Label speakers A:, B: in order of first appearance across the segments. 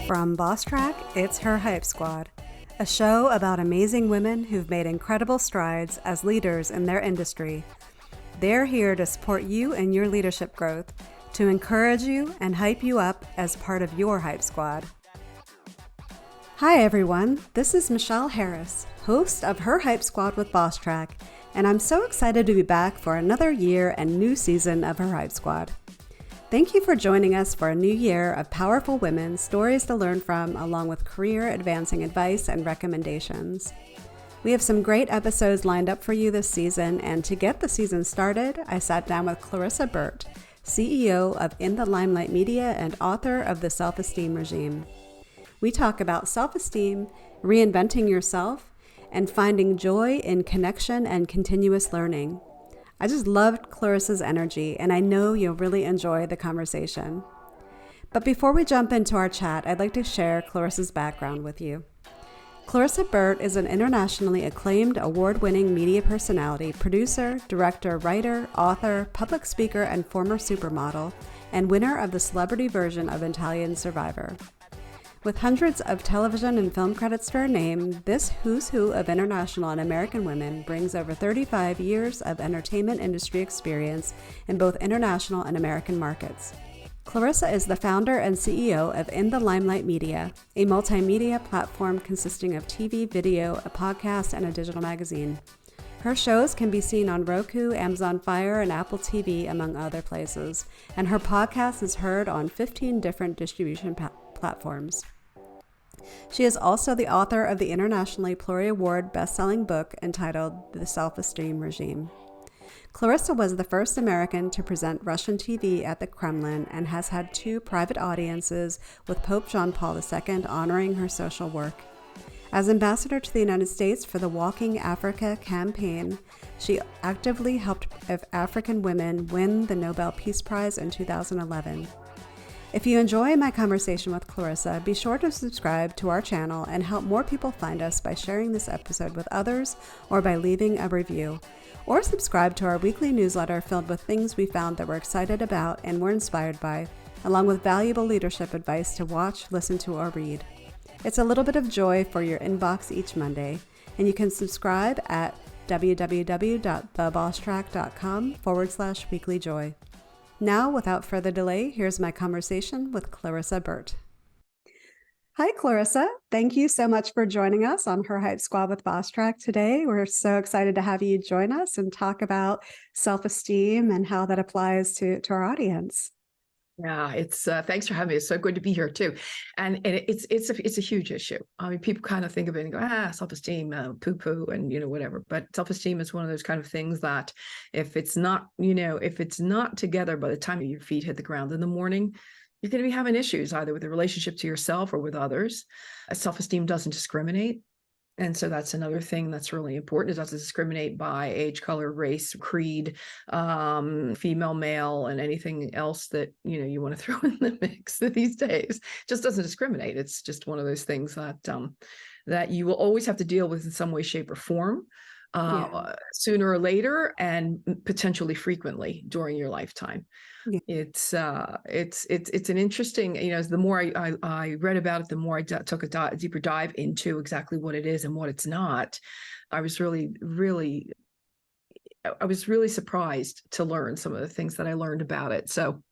A: From Boss Track, it's Her Hype Squad, a show about amazing women who've made incredible strides as leaders in their industry. They're here to support you in your leadership growth, to encourage you and hype you up as part of your Hype Squad. Hi everyone, this is Michelle Harris, host of Her Hype Squad with Boss Track, and I'm so excited to be back for another year and new season of Her Hype Squad. Thank you for joining us for a new year of powerful women, stories to learn from, along with career-advancing advice and recommendations. We have some great episodes lined up for you this season, and to get the season started, I sat down with Clarissa Burt, CEO of In the Limelight Media and author of the Self-Esteem Regime. We talk about self-esteem, reinventing yourself, and finding joy in connection and continuous learning. I just loved Clarissa's energy, and I know you'll really enjoy the conversation. But before we jump into our chat, I'd like to share Clarissa's background with you. Clarissa Burt is an internationally acclaimed, award-winning media personality, producer, director, writer, author, public speaker, and former supermodel, and winner of the celebrity version of Italian Survivor. With hundreds of television and film credits to her name, this who's who of international and American women brings over 35 years of entertainment industry experience in both international and American markets. Clarissa is the founder and CEO of In the Limelight Media, a multimedia platform consisting of TV, video, a podcast, and a digital magazine. Her shows can be seen on Roku, Amazon Fire, and Apple TV, among other places, and her podcast is heard on 15 different distribution platforms. She is also the author of the internationally Plury Award best-selling book entitled The Self-Esteem Regime. Clarissa was the first American to present Russian TV at the Kremlin and has had 2 private audiences with Pope John Paul II honoring her social work. As ambassador to the United States for the Walking Africa campaign, she actively helped African women win the Nobel Peace Prize in 2011. If you enjoy my conversation with Clarissa, be sure to subscribe to our channel and help more people find us by sharing this episode with others or by leaving a review. Or subscribe to our weekly newsletter filled with things we found that we're excited about and were inspired by, along with valuable leadership advice to watch, listen to, or read. It's a little bit of joy for your inbox each Monday, and you can subscribe at www.thebosstrack.com/weeklyjoy. Now, without further delay, here's my conversation with Clarissa Burt. Hi, Clarissa. Thank you so much for joining us on Her Hype Squad with Boss Track today. We're so excited to have you join us and talk about self-esteem and how that applies to our audience.
B: Yeah, it's thanks for having me. It's so good to be here too, and it's a huge issue. I mean, people kind of think of it and go, self-esteem, poo-poo, and whatever. But self-esteem is one of those kind of things that if it's not together by the time your feet hit the ground in the morning, you're going to be having issues either with the relationship to yourself or with others. Self-esteem doesn't discriminate. And so that's another thing that's really important. It doesn't discriminate by age, color, race, creed, female, male, and anything else that you want to throw in the mix these days. It just doesn't discriminate. It's just one of those things that that you will always have to deal with in some way, shape, or form, sooner or later, and potentially frequently during your lifetime. Yeah. It's an interesting, the more I read about it, the more I took a deeper dive into exactly what it is and what it's not. I was really surprised to learn some of the things that I learned about it. So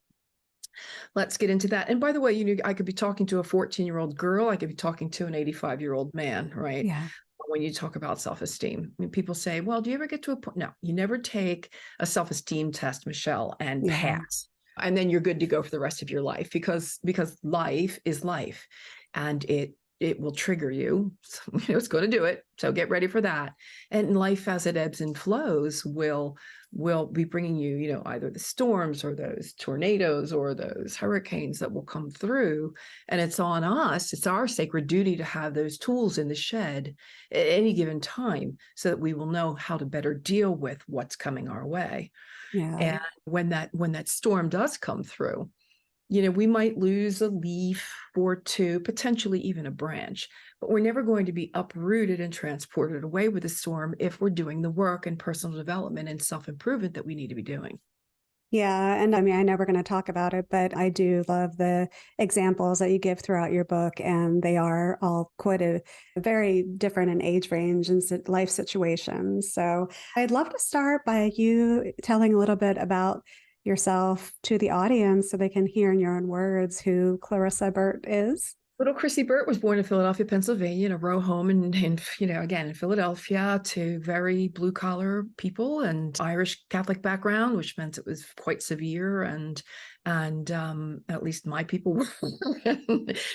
B: let's get into that. And by the way, I could be talking to a 14-year-old girl. I could be talking to an 85-year-old man, right? Yeah. When you talk about self-esteem, I mean, people say, well, do you ever get to a point? No, you never take a self-esteem test, Michelle, and pass. And then you're good to go for the rest of your life because life is life, and it will trigger you. So, it's going to do it. So get ready for that. And life, as it ebbs and flows, will be bringing you, either the storms or those tornadoes or those hurricanes that will come through. And it's on us. It's our sacred duty to have those tools in the shed at any given time so that we will know how to better deal with what's coming our way. Yeah. And when that storm does come through, we might lose a leaf or 2, potentially even a branch, but we're never going to be uprooted and transported away with the storm if we're doing the work and personal development and self-improvement that we need to be doing.
A: Yeah. And I mean, I know we're going to talk about it, but I do love the examples that you give throughout your book. And they are all quite very different in age range and life situations. So I'd love to start by you telling a little bit about yourself to the audience so they can hear in your own words who Clarissa Burt is.
B: Little Chrissy Burt was born in Philadelphia, Pennsylvania, in a row home again, in Philadelphia, to very blue collar people and Irish Catholic background, which meant it was quite severe. And at least my people were,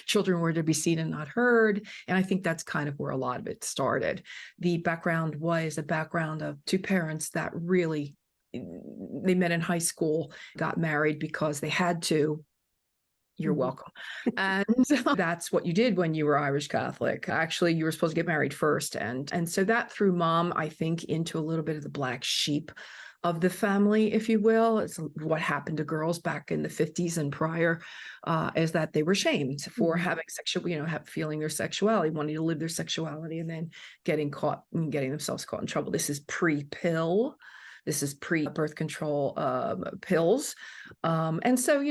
B: children were to be seen and not heard. And I think that's kind of where a lot of it started. The background was a background of two parents that really, they met in high school, got married because they had to. You're welcome. And that's what you did when you were Irish Catholic. Actually, you were supposed to get married first. And so that threw mom, I think, into a little bit of the black sheep of the family, if you will. It's what happened to girls back in the 50s and prior, is that they were shamed for having feeling their sexuality, wanting to live their sexuality, and then getting themselves caught in trouble. This is pre-pill. This is pre-birth control pills. And so,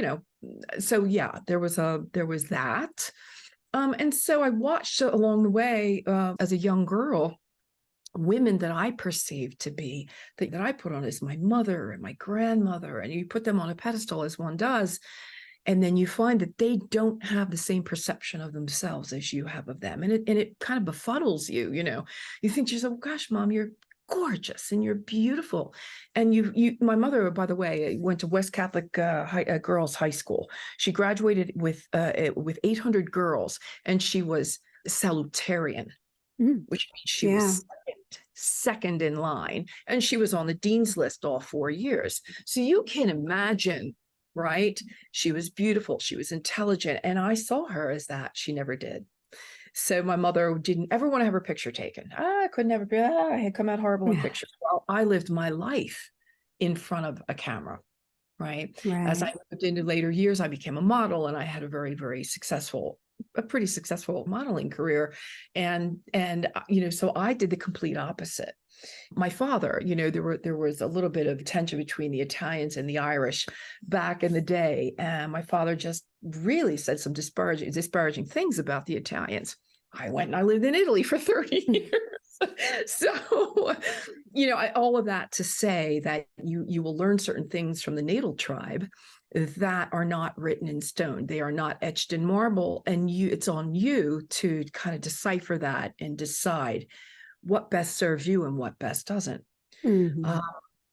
B: there was that. And so I watched along the way as a young girl, women that I perceived to be, that I put on as my mother and my grandmother, and you put them on a pedestal as one does. And then you find that they don't have the same perception of themselves as you have of them. And it kind of befuddles you, You think to yourself, gosh, mom, you're gorgeous and you're beautiful. And my mother, by the way, went to West Catholic Girls High School. She graduated with 800 girls, and she was salutarian, which means she was second in line. And she was on the dean's list all 4 years. So you can imagine, right? She was beautiful. She was intelligent. And I saw her as that. She never did. So my mother didn't ever want to have her picture taken. I could never be, I had come out horrible in pictures. Well, I lived my life in front of a camera, right? As I moved into later years, I became a model, and I had a very, very pretty successful modeling career. And so I did the complete opposite. My father, there was a little bit of tension between the Italians and the Irish back in the day. And my father just really said some disparaging things about the Italians. I went and I lived in Italy for 30 years. So, all of that to say that you will learn certain things from the natal tribe that are not written in stone. They are not etched in marble. And it's on you to kind of decipher that and decide what best serves you and what best doesn't.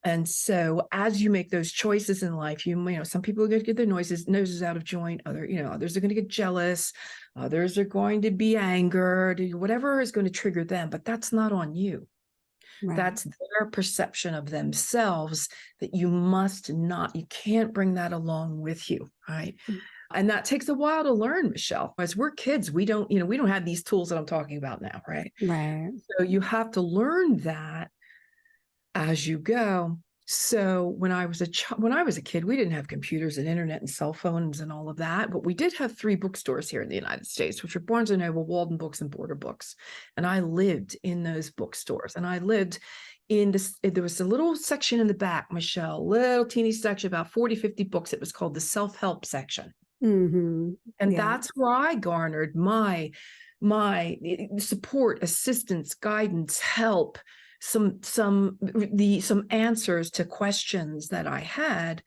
B: And so as you make those choices in life, some people are going to get their noses out of joint. Others are going to get jealous. Others are going to be angered, whatever is going to trigger them, but that's not on you. That's their perception of themselves that you can't bring that along with you. Right. And that takes a while to learn, Michelle. As we're kids, we don't have these tools that I'm talking about now, right?
A: Right.
B: So you have to learn that as you go. So when I was a kid, we didn't have computers and internet and cell phones and all of that, but we did have 3 bookstores here in the United States, which were Barnes & Noble, Walden Books, and Border Books. And I lived in those bookstores, and I lived there was a little section in the back, Michelle, little teeny section, about 40, 50 books. It was called the self-help section.
A: And
B: that's where I garnered my support, assistance, guidance, help, some answers to questions that I had.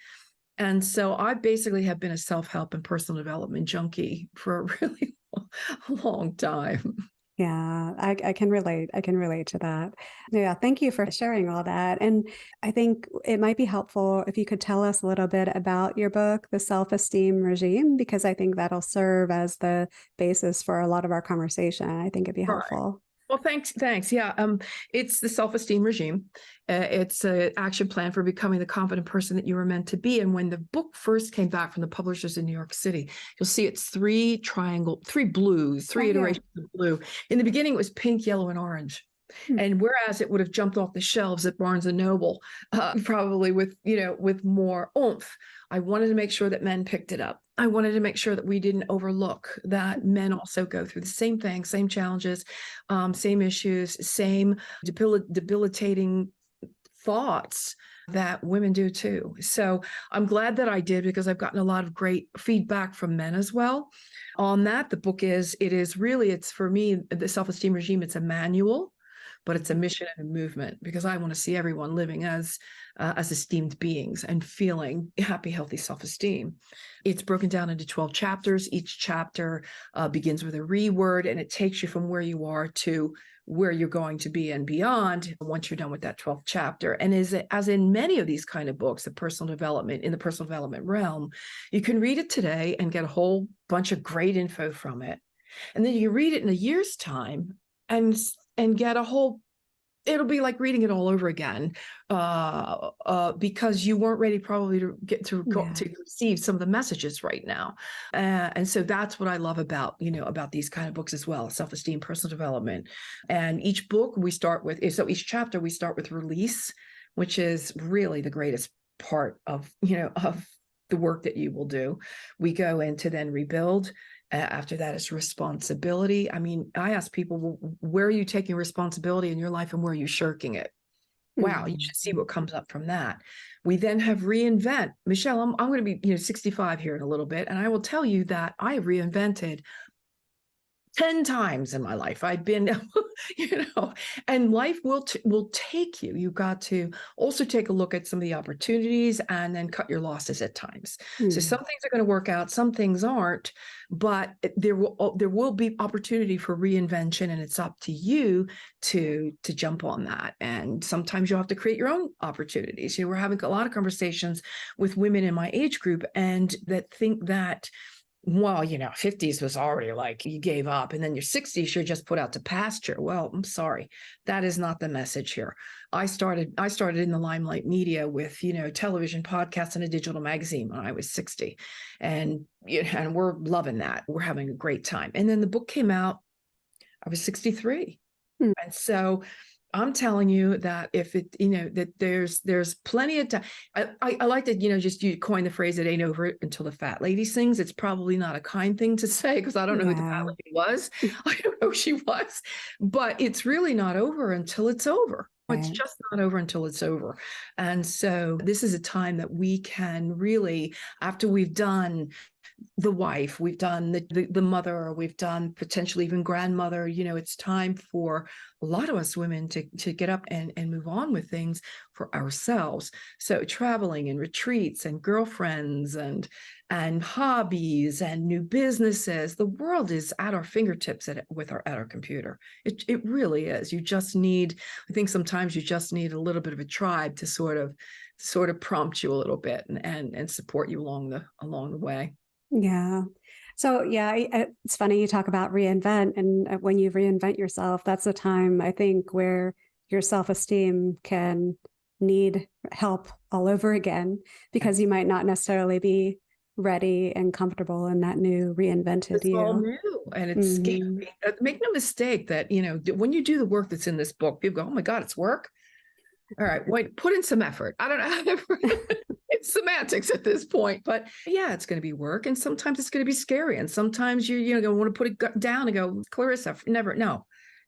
B: And so I basically have been a self-help and personal development junkie for a really long time.
A: Yeah, I can relate. I can relate to that. Yeah, thank you for sharing all that. And I think it might be helpful if you could tell us a little bit about your book, The Self-Esteem Regime, because I think that'll serve as the basis for a lot of our conversation. I think it'd be helpful.
B: Well, thanks. Yeah. It's the Self-Esteem Regime. It's an action plan for becoming the confident person that you were meant to be. And when the book first came back from the publishers in New York City, you'll see it's 3 blues, 3 iterations of blue. In the beginning, it was pink, yellow, and orange. And whereas it would have jumped off the shelves at Barnes & Noble, probably with more oomph, I wanted to make sure that men picked it up. I wanted to make sure that we didn't overlook that men also go through the same things, same challenges, same issues, same debilitating thoughts that women do too. So I'm glad that I did, because I've gotten a lot of great feedback from men as well on that. The book it's for me, the Self-Esteem Regime, it's a manual, but it's a mission and a movement, because I want to see everyone living as esteemed beings and feeling happy, healthy self-esteem. It's broken down into 12 chapters. Each chapter begins with a re-word, and it takes you from where you are to where you're going to be and beyond once you're done with that 12th chapter. And as in many of these kind of books, in the personal development realm, you can read it today and get a whole bunch of great info from it. And then you read it in a year's time and get it'll be like reading it all over again, because you weren't ready probably to get to receive some of the messages right now. And so that's what I love about these kind of books as well, self-esteem, personal development. And each chapter we start with release, which is really the greatest part of the work that you will do. We go into then rebuild. After that is responsibility. I mean, I ask people, well, where are you taking responsibility in your life and where are you shirking it? Wow, you should see what comes up from that. We then have reinvent. Michelle, I'm going to be 65 here in a little bit, and I will tell you that I reinvented 10 times in my life. I've been, and life will take you. You've got to also take a look at some of the opportunities and then cut your losses at times. So some things are going to work out, some things aren't, but there will be opportunity for reinvention, and it's up to you to jump on that. And sometimes you'll have to create your own opportunities. We're having a lot of conversations with women in my age group and that think that, well, 50s was already like you gave up, and then your 60s you're just put out to pasture. Well, I'm sorry, that is not the message here. I started in the Limelight Media with television, podcasts, and a digital magazine when I was 60, and and we're loving that. We're having a great time. And then the book came out, I was 63, and so I'm telling you that if it, that there's plenty of time. I like that, just you coin the phrase, it ain't over until the fat lady sings. It's probably not a kind thing to say, because I don't know who the fat lady was. I don't know who she was, but it's really not over until it's over. Right. It's just not over until it's over. And so this is a time that we can really, after we've done the wife, we've done the mother, we've done potentially even grandmother, it's time for a lot of us women to get up and move on with things for ourselves. So traveling and retreats and girlfriends and hobbies and new businesses. The world is at our fingertips at our computer. It really is. I think sometimes you just need a little bit of a tribe to sort of prompt you a little bit and support you along the way.
A: Yeah. So it's funny you talk about reinvent, and when you reinvent yourself, that's a time I think where your self-esteem can need help all over again, because you might not necessarily be ready and comfortable in that new reinvented you.
B: All new, and it's scary. Make no mistake that, when you do the work that's in this book, people go, oh my God, it's work. All right, wait, put in some effort. I don't know. It's semantics at this point, but yeah, it's going to be work. And sometimes it's going to be scary. And sometimes you're going to want to put it down and go, Clarissa,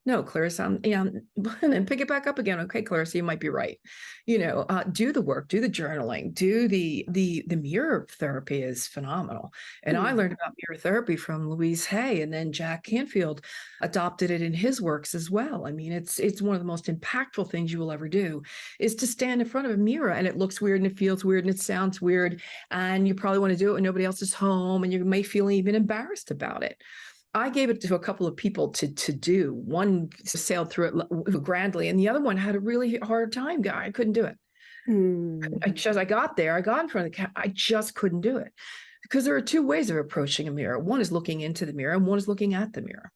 B: no, Clarissa, and then pick it back up again. Okay, Clarissa, you might be right. Do the work, do the journaling, do the mirror therapy is phenomenal. And I learned about mirror therapy from Louise Hay, and then Jack Canfield adopted it in his works as well. I mean, it's one of the most impactful things you will ever do is to stand in front of a mirror, and it looks weird and it feels weird and it sounds weird, and you probably want to do it when nobody else is home, and you may feel even embarrassed about it. I gave it to a couple of people to do. One sailed through it grandly, and the other one had a really hard time. I couldn't do it. I got there, I got in front of the camera, I just couldn't do it, because there are two ways of approaching a mirror. One is looking into the mirror, and one is looking at the mirror.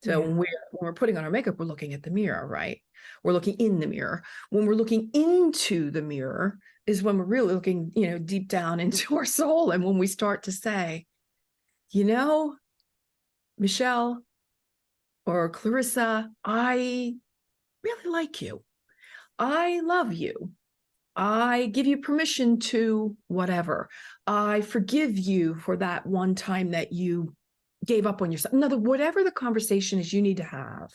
B: So when we're putting on our makeup, we're looking at the mirror, right? We're looking in the mirror. When we're looking into the mirror is when we're really looking, deep down into our soul. And when we start to say, Michelle or Clarissa, I really like you. I love you. I give you permission to whatever. I forgive you for that one time that you gave up on yourself. No, whatever the conversation is you need to have.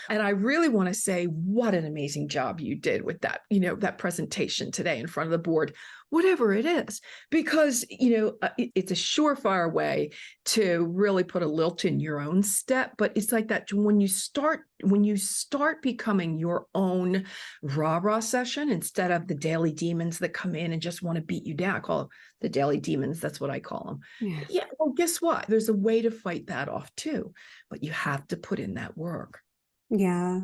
B: And I really want to say, what an amazing job you did with that, that presentation today in front of the board, whatever it is, because, it's a surefire way to really put a lilt in your own step. But it's like that when you start becoming your own rah-rah session instead of the daily demons that come in and just want to beat you down. I call them the daily demons. That's what I call them. Yeah. Well, guess what? There's a way to fight that off too, but you have to put in that work.
A: Yeah.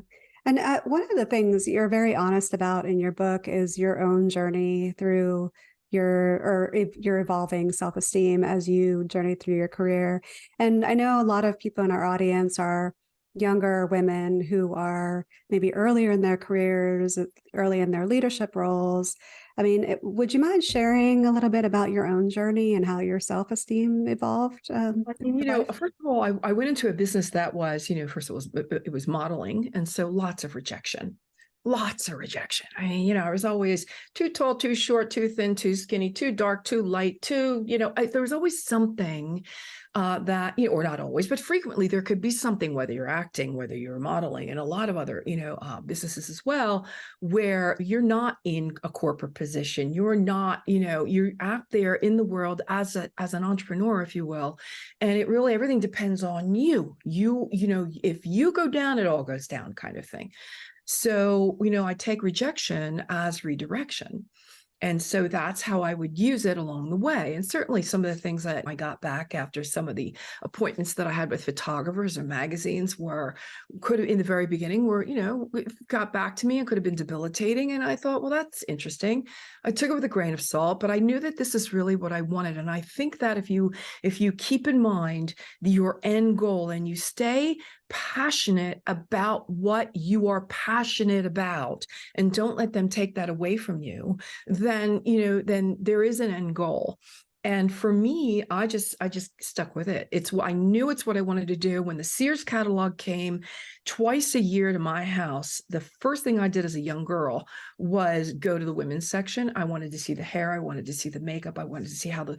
A: And one of the things you're very honest about in your book is your own journey through your evolving self-esteem as you journey through your career. And I know a lot of people in our audience are younger women who are maybe earlier in their careers, early in their leadership roles. I mean, would you mind sharing a little bit about your own journey and how your self-esteem evolved?
B: First of all, I went into a business that was, first it was modeling. And so lots of rejection. I mean, I was always too tall, too short, too thin, too skinny, too dark, too light, there was always something that, or not always, but frequently there could be something, whether you're acting, whether you're modeling, and a lot of other, businesses as well, where you're not in a corporate position. You're not, you're out there in the world as an entrepreneur, if you will. And it really, everything depends on you. If you go down, it all goes down kind of thing. So, I take rejection as redirection. And so that's how I would use it along the way. And certainly some of the things that I got back after some of the appointments that I had with photographers or magazines could have in the very beginning got back to me and could have been debilitating. And I thought, well, that's interesting. I took it with a grain of salt, but I knew that this is really what I wanted. And I think that if you keep in mind your end goal and you stay passionate about what you are passionate about and don't let them take that away from you, then there is an end goal. And for me, I just stuck with it. I knew it's what I wanted to do. When the Sears catalog came twice a year to my house, the first thing I did as a young girl was go to the women's section. I wanted to see the hair. I wanted to see the makeup. I wanted to see how the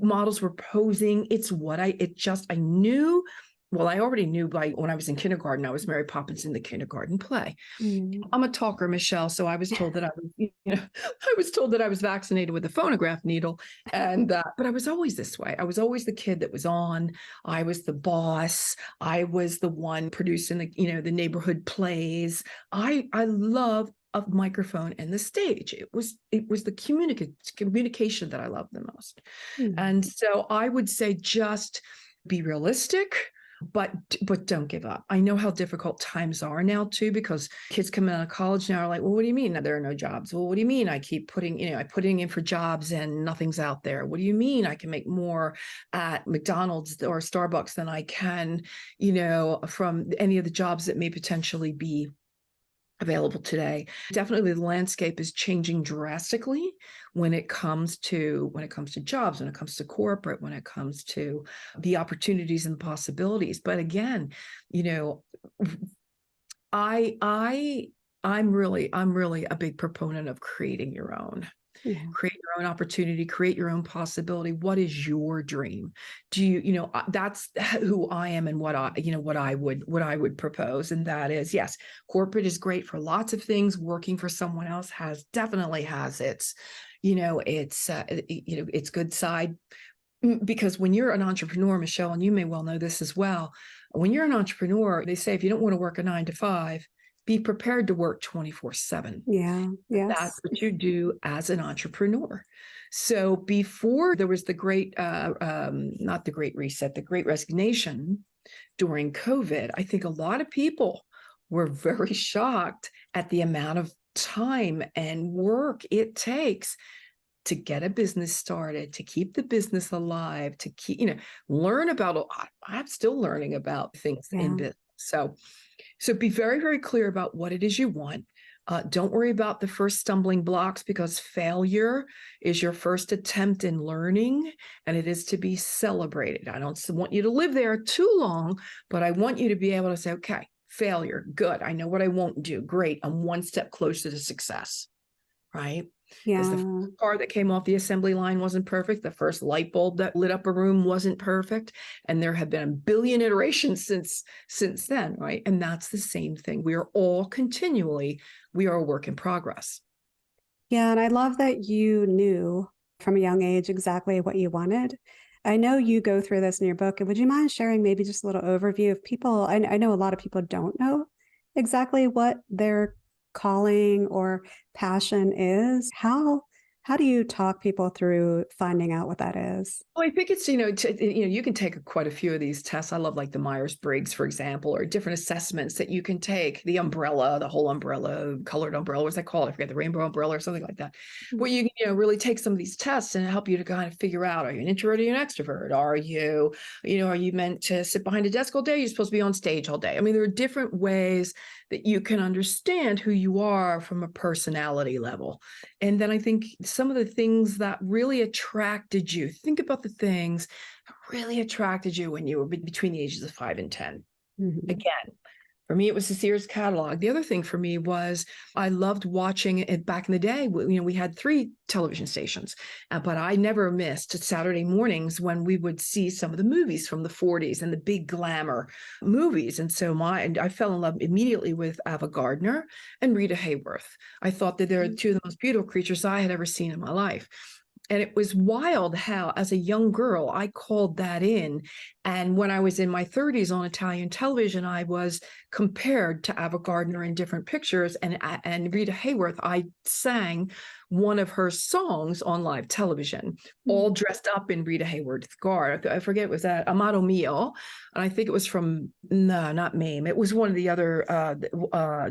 B: models were posing. I knew. Well, I already knew when I was in kindergarten, I was Mary Poppins in the kindergarten play. I'm a talker, Michelle. So I was told that I was vaccinated with a phonograph needle. And, but I was always this way. I was always the kid that was on. I was the boss. I was the one producing the neighborhood plays. I love a microphone and the stage. It was the communication that I loved the most. And so I would say just be realistic, but don't give up. I know how difficult times are now too, because kids coming out of college now are like, well, what do you mean there are no jobs? Well, what do you mean I keep putting in for jobs and nothing's out there? What do you mean I can make more at McDonald's or Starbucks than I can, from any of the jobs that may potentially be available today? Definitely the landscape is changing drastically when it comes to jobs, when it comes to corporate, when it comes to the opportunities and the possibilities. But again, I'm really a big proponent of creating your own. Yeah. Create your own opportunity, create your own possibility. What is your dream? Do you, that's who I am and what I would propose. And that is, yes, corporate is great for lots of things. Working for someone else definitely has its, its good side. Because when you're an entrepreneur, Michelle, and you may well know this as well, when you're an entrepreneur, they say, if you don't want to work a 9 to 5, be prepared to work 24/7.
A: Yeah. Yes.
B: That's what you do as an entrepreneur. So before there was the great, not the Great Reset, the Great Resignation during COVID, I think a lot of people were very shocked at the amount of time and work it takes to get a business started, to keep the business alive, to keep, learn about, I'm still learning about things in business. So be very, very clear about what it is you want. Don't worry about the first stumbling blocks, because failure is your first attempt in learning, and it is to be celebrated. I don't want you to live there too long, but I want you to be able to say, okay, failure, good. I know what I won't do. Great. I'm one step closer to success. right? Because the
A: Yeah.
B: first car that came off the assembly line wasn't perfect. The first light bulb that lit up a room wasn't perfect. And there have been a billion iterations since then, right? And that's the same thing. We are all continually, we are a work in progress.
A: Yeah. And I love that you knew from a young age exactly what you wanted. I know you go through this in your book. And would you mind sharing maybe just a little overview of people? I know a lot of people don't know exactly what their calling or passion is. How do you talk people through finding out what that is?
B: Well, I think it's, you can take quite a few of these tests. I love like the Myers-Briggs, for example, or different assessments that you can take. The umbrella, the whole umbrella, colored umbrella, what's that called? I forget, the rainbow umbrella or something like that. Where you can, really take some of these tests and help you to kind of figure out, are you an introvert or an extrovert? Are you meant to sit behind a desk all day? You're supposed to be on stage all day. I mean, there are different ways that you can understand who you are from a personality level. And then I think some of the things that really attracted you, think about the things that really attracted you when you were between the ages of 5 and 10.
A: Mm-hmm.
B: Again, for me, it was the Sears catalog. The other thing for me was I loved watching it back in the day. We had 3 television stations, but I never missed Saturday mornings when we would see some of the movies from the 40s and the big glamour movies. And so I fell in love immediately with Ava Gardner and Rita Hayworth. I thought that they're 2 of the most beautiful creatures I had ever seen in my life. And it was wild how, as a young girl, I called that in. And when I was in my 30s on Italian television, I was compared to Ava Gardner in different pictures. And Rita Hayworth, I sang one of her songs on live television, all dressed up in Rita Hayworth's garb. I forget, it was that Amato Mio. And I think it was from, no, not Mame. It was one of the other,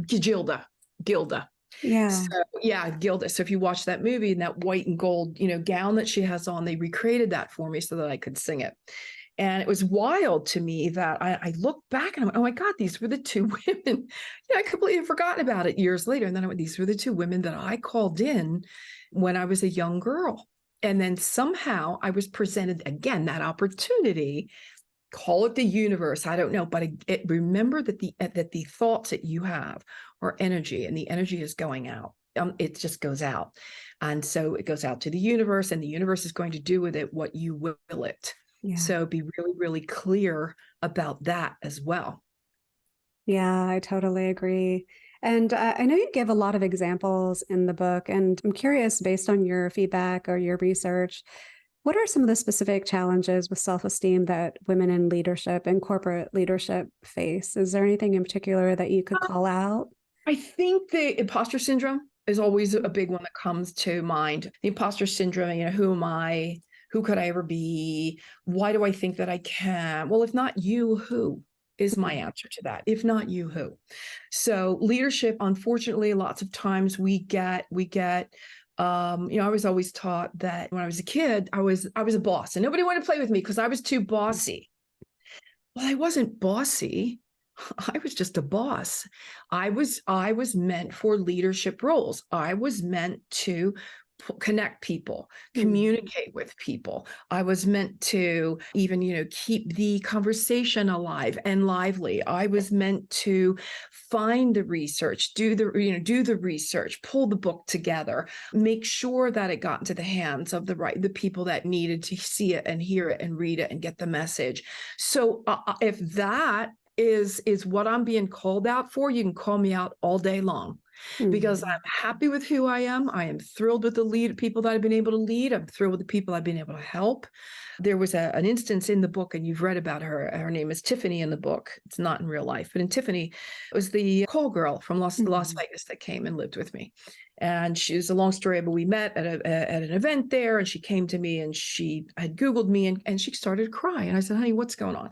B: Gilda.
A: Yeah.
B: So yeah, Gilda. So if you watch that movie and that white and gold, gown that she has on, they recreated that for me so that I could sing it. And it was wild to me that I look back and I'm like, oh my God, these were the 2 women. I completely forgotten about it years later. And then these were the 2 women that I called in when I was a young girl. And then somehow I was presented again that opportunity. Call it the universe, I don't know, but remember that the thoughts that you have are energy, and the energy is going out. It just goes out, and so it goes out to the universe, and the universe is going to do with it what you will it. Yeah. So be really, really clear about that as well.
A: Yeah, I totally agree. And I know you give a lot of examples in the book, and I'm curious, based on your feedback or your research, what are some of the specific challenges with self-esteem that women in leadership and corporate leadership face? Is there anything in particular that you could call out?
B: I think the imposter syndrome is always a big one that comes to mind. The imposter syndrome, who am I? Who could I ever be? Why do I think that I can? Well, if not you, who is my answer to that? If not you, who? So leadership, unfortunately, lots of times we get I was always taught that when I was a kid, I was a boss and nobody wanted to play with me because I was too bossy. Well, I wasn't bossy. I was just a boss. I was meant for leadership roles. I was meant to connect people, communicate with people. I was meant to even, keep the conversation alive and lively. I was meant to find the research, do the research, pull the book together, make sure that it got into the hands of the people that needed to see it and hear it and read it and get the message. So if that is what I'm being called out for, you can call me out all day long. Because I'm happy with who I am. I am thrilled with the people that I've been able to lead. I'm thrilled with the people I've been able to help. There was an instance in the book, and you've read about her. Her name is Tiffany in the book. It's not in real life, but in Tiffany, it was the call girl from Las Vegas that came and lived with me. And she was a long story, but we met at an event there, and she came to me and she had Googled me and she started crying. And I said, honey, what's going on?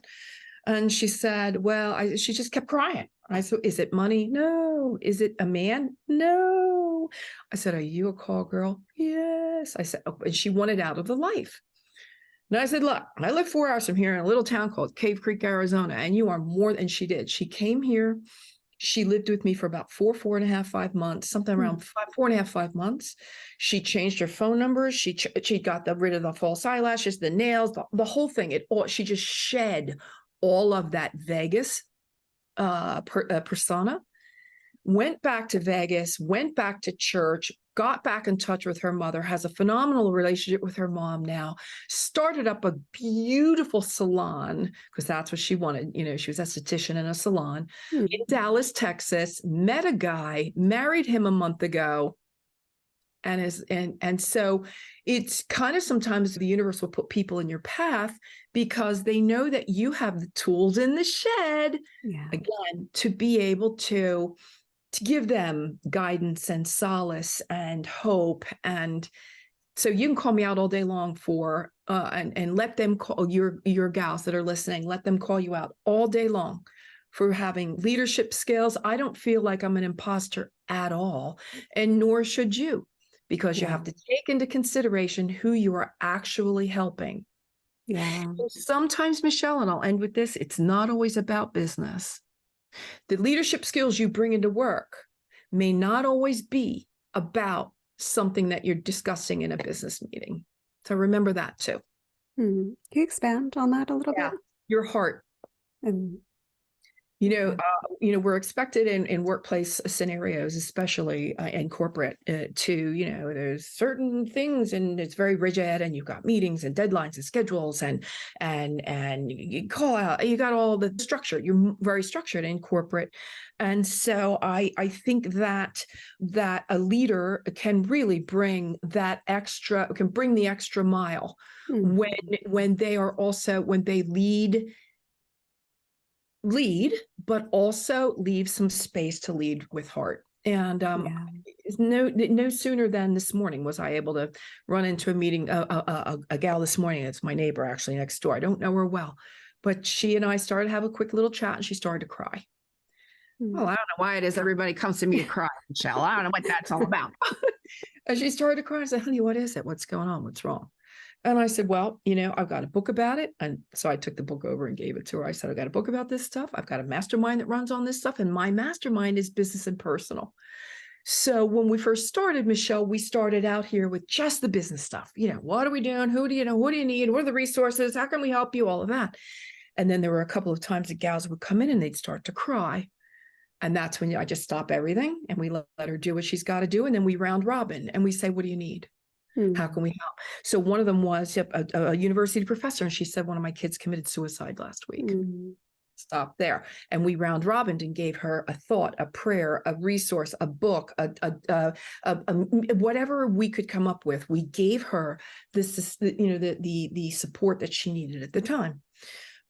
B: And she said, well, she just kept crying. I said, is it money? No. Is it a man? No. I said, are you a call girl? Yes. I said, oh, and she wanted out of the life. And I said, look, I live 4 hours from here in a little town called Cave Creek, Arizona, and you are more than she did. She came here. She lived with me for about 4.5, 5 months, something around 4.5, 5 months. She changed her phone number. She got rid of the false eyelashes, the nails, the whole thing. She just shed all of that Vegas persona, went back to Vegas, went back to church, got back in touch with her mother, has a phenomenal relationship with her mom now, started up a beautiful salon, because that's what she wanted. She was an esthetician in a salon in Dallas, Texas, met a guy, married him a month ago. And so it's kind of sometimes the universe will put people in your path because they know that you have the tools in the shed, again, to be able to give them guidance and solace and hope. And so you can call me out all day long for, and let them call your gals that are listening, let them call you out all day long for having leadership skills. I don't feel like I'm an imposter at all, and nor should you, because you have to take into consideration who you are actually helping. So sometimes, Michelle, and I'll end with this, it's not always about business. The leadership skills you bring into work may not always be about something that you're discussing in a business meeting. So remember that too.
A: Can you expand on that a little bit?
B: Your heart. We're expected in workplace scenarios, especially in corporate, to, there's certain things and it's very rigid, and you've got meetings and deadlines and schedules and you call out, you got all the structure. You're very structured in corporate. And so I think that a leader can really bring the extra mile when they lead, but also leave some space to lead with heart. And no sooner than this morning was I able to run into a meeting, a gal this morning. It's my neighbor actually next door. I don't know her well, but she and I started to have a quick little chat, and she started to cry. Well, I don't know why it is everybody comes to me to cry, Michelle. I don't know what that's all about. And she started to cry. I said, honey, what is it? What's going on? What's wrong? And I said, well, I've got a book about it. And so I took the book over and gave it to her. I said, I've got a book about this stuff. I've got a mastermind that runs on this stuff. And my mastermind is business and personal. So when we first started, Michelle, we started out here with just the business stuff. What are we doing? Who do you know? What do you need? What are the resources? How can we help you? All of that. And then there were a couple of times that gals would come in and they'd start to cry. And that's when I just stop everything and we let her do what she's got to do. And then we round robin and we say, what do you need? How can we help? So one of them was a university professor, and she said, one of my kids committed suicide last week. Stop there. And we round robined and gave her a thought, a prayer, a resource, a book, whatever we could come up with. We gave her this, the support that she needed at the time.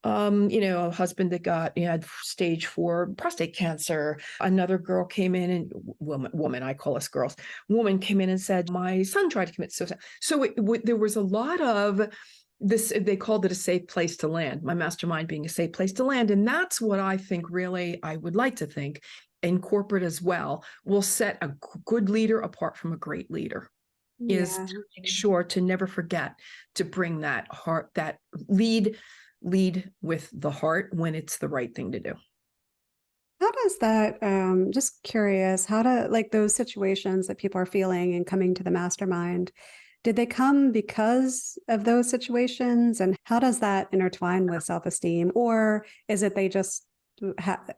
B: A husband that had stage 4 prostate cancer. Another girl came in, and woman, I call us girls, woman came in and said, my son tried to commit suicide. So there was a lot of this, they called it a safe place to land, my mastermind being a safe place to land. And that's what I think really, I would like to think in corporate as well, will set a good leader apart from a great leader. Is to make sure to never forget to bring that heart, that lead with the heart when it's the right thing to do.
A: How does that, just curious, how do those situations that people are feeling and coming to the mastermind, did they come because of those situations? And how does that intertwine with self-esteem? Or is it they just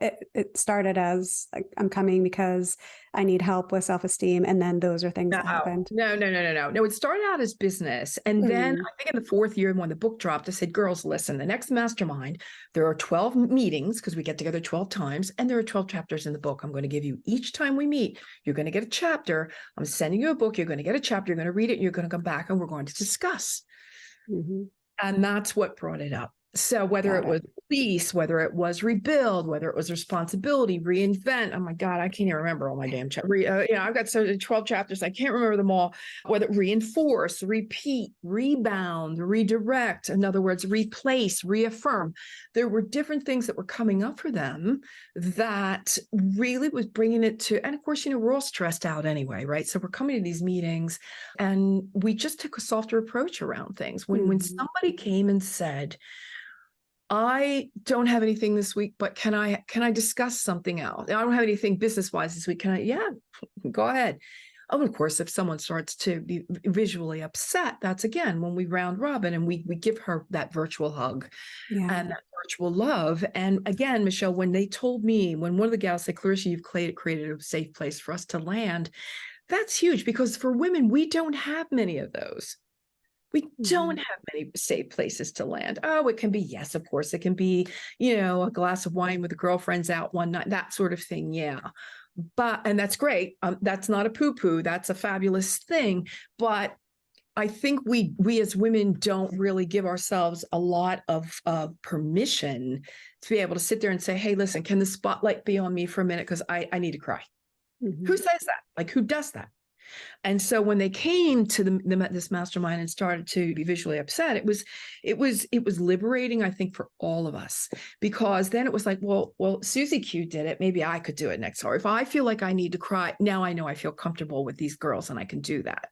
A: it started as I'm coming because I need help with self-esteem, and then those are things that happened?
B: No. It started out as business, and then I think in the 4th year when the book dropped, I said, girls, listen, the next mastermind, there are 12 meetings because we get together 12 times, and there are 12 chapters in the book. I'm going to give you each time we meet, you're going to get a chapter. I'm sending you a book. You're going to get a chapter. You're going to read it. And you're going to come back, and we're going to discuss. And that's what brought it up. So whether it was release, whether it was rebuild, whether it was responsibility, reinvent. Oh my God, I can't even remember all my damn chapters. I've got 12 chapters. I can't remember them all. Whether reinforce, repeat, rebound, redirect. In other words, replace, reaffirm. There were different things that were coming up for them that really was bringing it to, and of course, we're all stressed out anyway, right? So we're coming to these meetings and we just took a softer approach around things. When somebody came and said, I don't have anything this week, but can I discuss something else? I don't have anything business-wise this week. Can I? Yeah, go ahead. Oh, of course, if someone starts to be visually upset, that's again when we round robin and we give her that virtual hug and that virtual love. And again, Michelle, when one of the gals said, Clarissa, you've created a safe place for us to land, That's huge, because for women, we don't have many of those. We don't have many safe places to land. Oh, it can be, yes, of course, it can be, a glass of wine with the girlfriends out one night, that sort of thing. Yeah. And that's great. That's not a poo-poo. That's a fabulous thing. But I think we as women don't really give ourselves a lot of permission to be able to sit there and say, hey, listen, can the spotlight be on me for a minute? Because I need to cry. Who says that? Like, who does that? And so when they came to this mastermind and started to be visually upset, it was liberating, I think, for all of us, because then it was like, well, Susie Q did it. Maybe I could do it next. Or if I feel like I need to cry, now I know I feel comfortable with these girls and I can do that.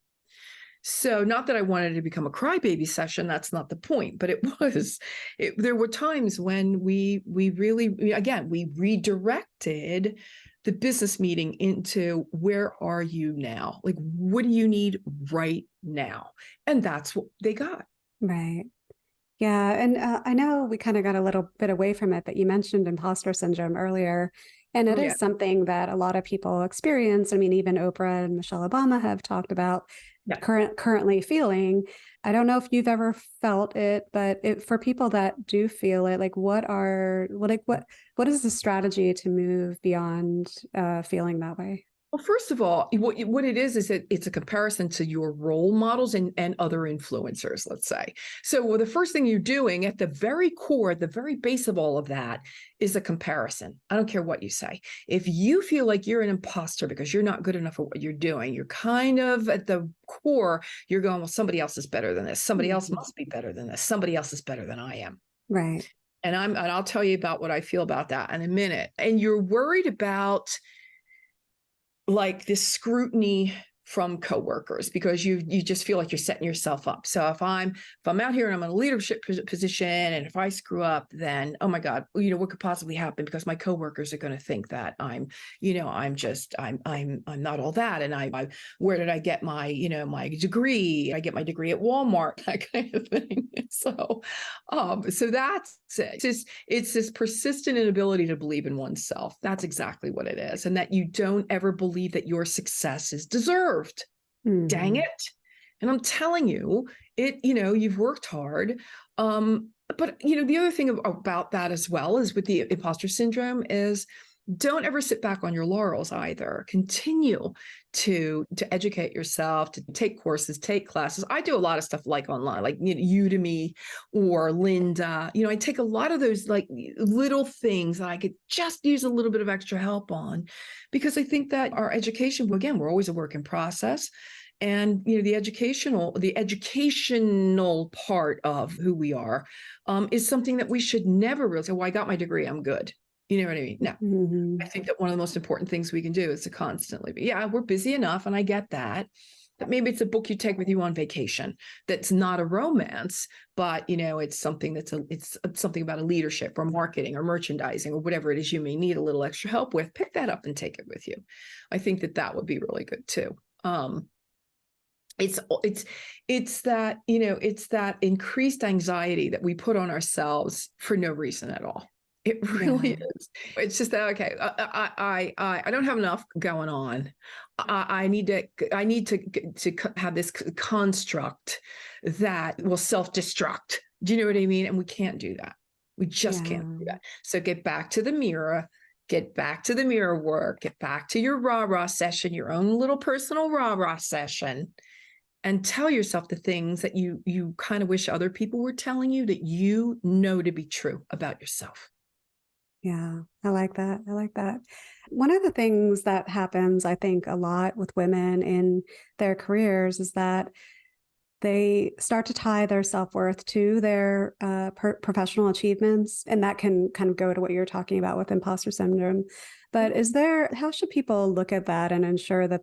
B: So not that I wanted to become a crybaby session, that's not the point, but there were times when we really, again, we redirected the business meeting into, where are you now? Like, what do you need right now? And that's what they got.
A: Right. Yeah. And I know we kind of got a little bit away from it, but you mentioned imposter syndrome earlier. And it is something that a lot of people experience. I mean, even Oprah and Michelle Obama have talked about currently feeling. I don't know if you've ever felt it, but for people that do feel it, like what is the strategy to move beyond feeling that way?
B: Well, first of all, what it is that it's a comparison to your role models and other influencers, let's say. So the first thing you're doing at the very core, at the very base of all of that, is a comparison. I don't care what you say. If you feel like you're an imposter because you're not good enough at what you're doing, you're kind of at the core, you're going, well, somebody else is better than this. Somebody else must be better than this. Somebody else is better than I am.
A: Right.
B: And I'll tell you about what I feel about that in a minute. And you're worried about, like, this scrutiny from coworkers, because you just feel like you're setting yourself up. So if I'm out here and I'm in a leadership position, and if I screw up, then, oh my God, what could possibly happen? Because my coworkers are going to think that I'm not all that. And where did I get my, my degree? I get my degree at Walmart, that kind of thing. So that's it. It's this persistent inability to believe in oneself. That's exactly what it is. And that you don't ever believe that your success is deserved. Dang it. And I'm telling you, you've worked hard. But the other thing about that as well is with the imposter syndrome is, don't ever sit back on your laurels either. Continue to educate yourself, to take courses, take classes. I do a lot of stuff like online, like Udemy or Lynda. I take a lot of those like little things that I could just use a little bit of extra help on, because I think that our education, again, we're always a work in process. And the educational part of who we are is something that we should never really say, well, I got my degree, I'm good. You know what I mean? No. I think that one of the most important things we can do is to constantly be, we're busy enough, and I get that. But maybe it's a book you take with you on vacation that's not a romance, but it's something it's something about a leadership or marketing or merchandising or whatever it is you may need a little extra help with. Pick that up and take it with you. I think that would be really good too. It's that, it's that increased anxiety that we put on ourselves for no reason at all. It really is. It's just that, okay, I don't have enough going on. I need to have this construct that will self-destruct. Do you know what I mean? And we can't do that. We just can't do that. So get back to the mirror, get back to the mirror work, get back to your rah-rah session, your own little personal rah-rah session, and tell yourself the things that you kind of wish other people were telling you, that to be true about yourself.
A: Yeah, I like that. One of the things that happens, I think, a lot with women in their careers is that they start to tie their self-worth to their professional achievements. And that can kind of go to what you're talking about with imposter syndrome. But how should people look at that and ensure that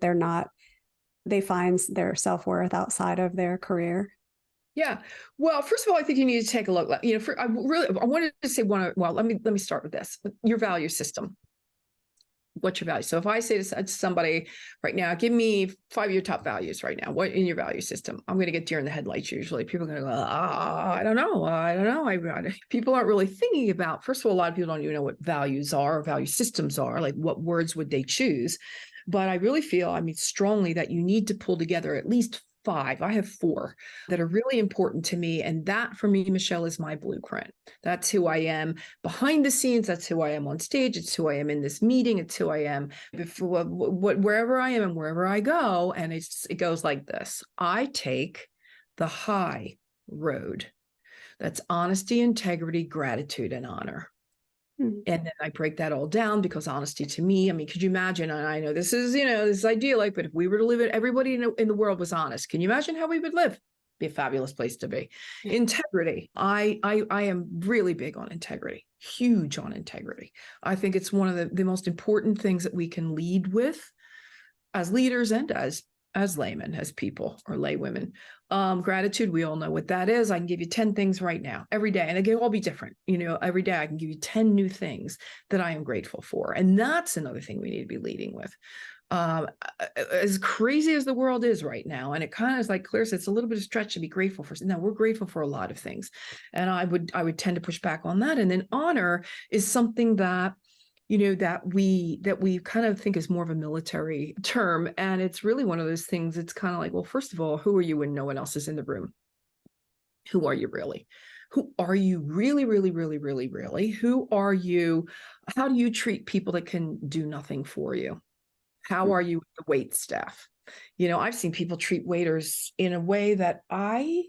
A: they find their self-worth outside of their career?
B: Yeah. Well, first of all, I think you need to take a look. I wanted to say let me start with this. Your value system. What's your value? So if I say to somebody right now, give me 5 of your top values right now, what in your value system? I'm going to get deer in the headlights. Usually people are going to go, I don't know. People aren't really thinking about, first of all, a lot of people don't even know what values are or value systems are. Like, what words would they choose? But I really feel, I mean, strongly that you need to pull together at least 5. I have 4 that are really important to me. And that for me, Michelle, is my blueprint. That's who I am behind the scenes. That's who I am on stage. It's who I am in this meeting. It's who I am before, wherever I am and wherever I go. And it goes like this. I take the high road. That's honesty, integrity, gratitude, and honor. And then I break that all down because honesty to me, I mean, could you imagine? And I know this is, this is idyllic, but if we were to live it, everybody in the world was honest. Can you imagine how we would live? Be a fabulous place to be. Yeah. Integrity. I am really big on integrity, huge on integrity. I think it's one of the most important things that we can lead with as leaders and as laymen, as people or laywomen. Gratitude, we all know what that is. I can give you 10 things right now, every day, and they can all be different. Every day I can give you 10 new things that I am grateful for. And that's another thing we need to be leading with. As crazy as the world is right now, and it kind of is like Clarissa, it's a little bit of a stretch to be grateful for. No, we're grateful for a lot of things. And I would tend to push back on that. And then honor is something that that we kind of think is more of a military term. And it's really one of those things. It's kind of like, well, first of all, who are you when no one else is in the room? Who are you really? Who are you really, really, really, really, really? Who are you? How do you treat people that can do nothing for you? How are you with the wait staff? I've seen people treat waiters in a way that I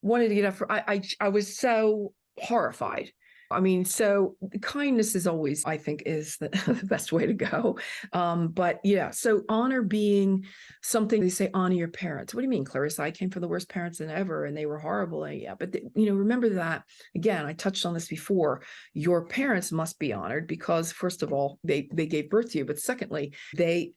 B: wanted to get up for. I was so horrified. I mean, so kindness is always, I think, is the best way to go. But yeah, so honor being something. They say honor your parents. What do you mean, Clarissa? I came from the worst parents than ever, and they were horrible. And yeah, but remember that again. I touched on this before. Your parents must be honored because, first of all, they gave birth to you, but secondly, you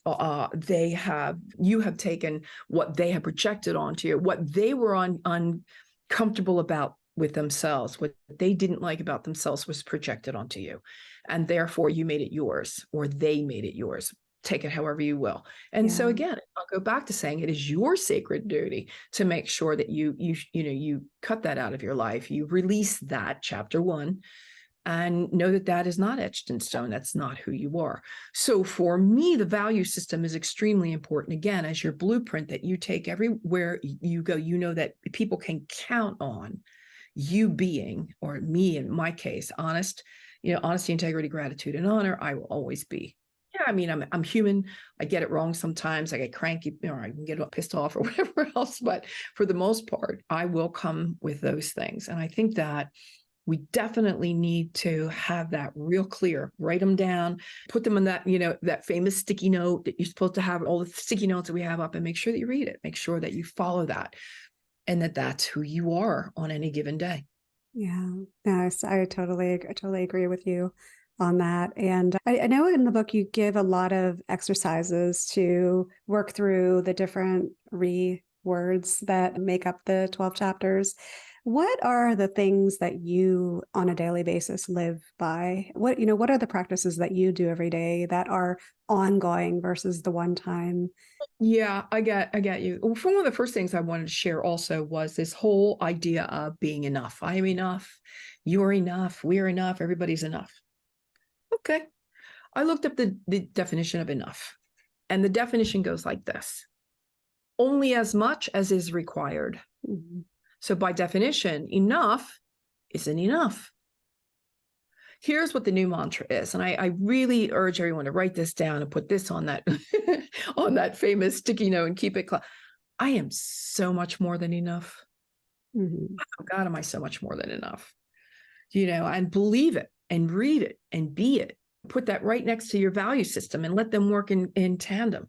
B: have taken what they have projected onto you, what they were uncomfortable about with themselves, what they didn't like about themselves was projected onto you. And therefore you made it yours, or they made it yours. Take it however you will. And so again, I'll go back to saying it is your sacred duty to make sure that you cut that out of your life. You release that, chapter 1, and know that that is not etched in stone. That's not who you are. So for me, the value system is extremely important, again, as your blueprint that you take everywhere you go. That people can count on you being, or me in my case, honest, honesty, integrity, gratitude, and honor. I will always be. Yeah, I mean, I'm human. I get it wrong sometimes. I get cranky, or I can get pissed off or whatever else. But for the most part, I will come with those things. And I think that we definitely need to have that real clear, write them down, put them on that, that famous sticky note that you're supposed to have, all the sticky notes that we have up, and make sure that you read it, make sure that you follow that, and that's who you are on any given day.
A: Yeah, yes, I totally agree with you on that. And I know in the book you give a lot of exercises to work through the different words that make up the 12 chapters. What are the things that you on a daily basis live by? What are the practices that you do every day that are ongoing versus the one time?
B: Yeah, I get you. Well, one of the first things I wanted to share also was this whole idea of being enough. I am enough. You're enough. We're enough. Everybody's enough. Okay. I looked up the definition of enough, and the definition goes like this: only as much as is required. Mm-hmm. So by definition, enough isn't enough. Here's what the new mantra is. And I really urge everyone to write this down and put this on that, on that famous sticky note and keep it close. I am so much more than enough. Mm-hmm. Oh God, am I so much more than enough? And believe it and read it and be it. Put that right next to your value system and let them work in tandem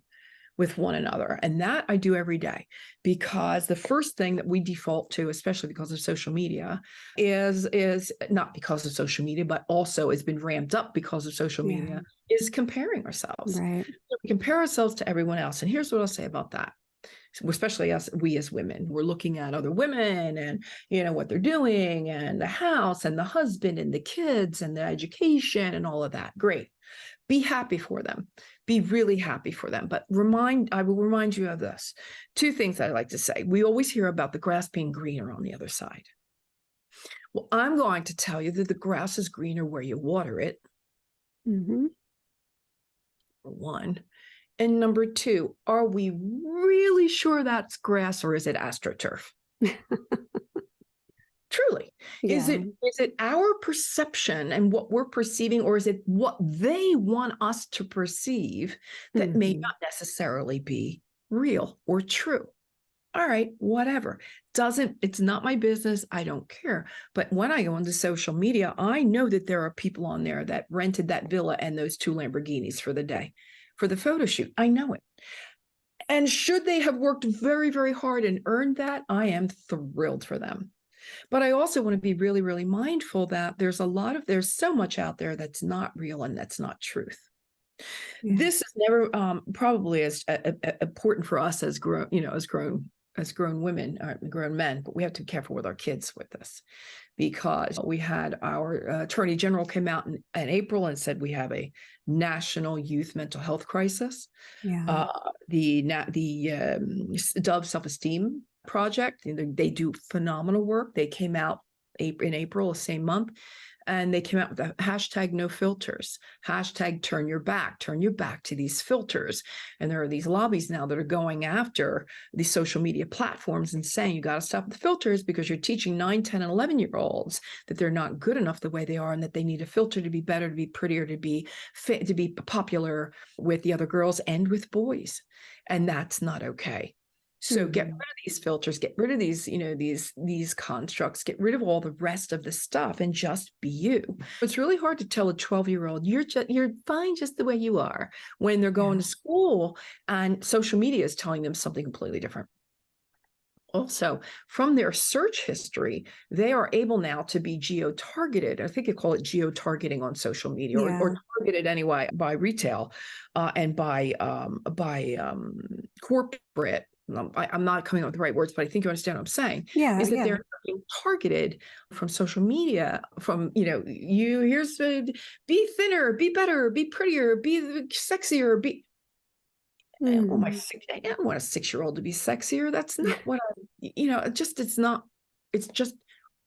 B: with one another. And that I do every day, because the first thing that we default to, especially because of social media, is not because of social media, but also has been ramped up because of social media, is comparing ourselves.
A: Right.
B: So we compare ourselves to everyone else. And here's what I'll say about that. Especially we as women, we're looking at other women and, what they're doing, and the house and the husband and the kids and the education and all of that. Great. Be happy for them. Be really happy for them. But I will remind you of this. 2 things I like to say. We always hear about the grass being greener on the other side. Well, I'm going to tell you that the grass is greener where you water it. Mm-hmm. For one. And number two, are we really sure that's grass or is it astroturf? Truly.
A: Yeah.
B: Is it our perception and what we're perceiving, or is it what they want us to perceive that may not necessarily be real or true? All right, whatever. It's not my business. I don't care. But when I go onto social media, I know that there are people on there that rented that villa and those 2 Lamborghinis for the day for the photo shoot. I know it. And should they have worked very, very hard and earned that, I am thrilled for them. But I also want to be really, really mindful that there's so much out there that's not real and that's not truth. Yeah. This is never probably as important for us as grown women, grown men, but we have to be careful with our kids with this, because we had our Attorney General came out in April and said we have a national youth mental health crisis. Yeah. The Dove Self-Esteem Project, they do phenomenal work. They came out in April, the same month, and they came out with the hashtag no filters, hashtag turn your back to these filters. And there are these lobbies now that are going after these social media platforms and saying, you got to stop the filters because you're teaching 9, 10, and 11-year-olds that they're not good enough the way they are and that they need a filter to be better, to be prettier, to be fit, to be popular with the other girls and with boys. And that's not okay. So get rid of these filters, get rid of these, these constructs, get rid of all the rest of the stuff and just be you. It's really hard to tell a 12-year-old you're fine just the way you are when they're going to school and social media is telling them something completely different. Also, from their search history, they are able now to be geo-targeted. I think you call it geo-targeting on social media, or targeted anyway by retail and by corporate. I'm not coming up with the right words, but I think you understand what I'm saying. They're being targeted from social media, from, here's be thinner, be better, be prettier, be sexier, be. I don't want a 6-year-old to be sexier. That's not what it's just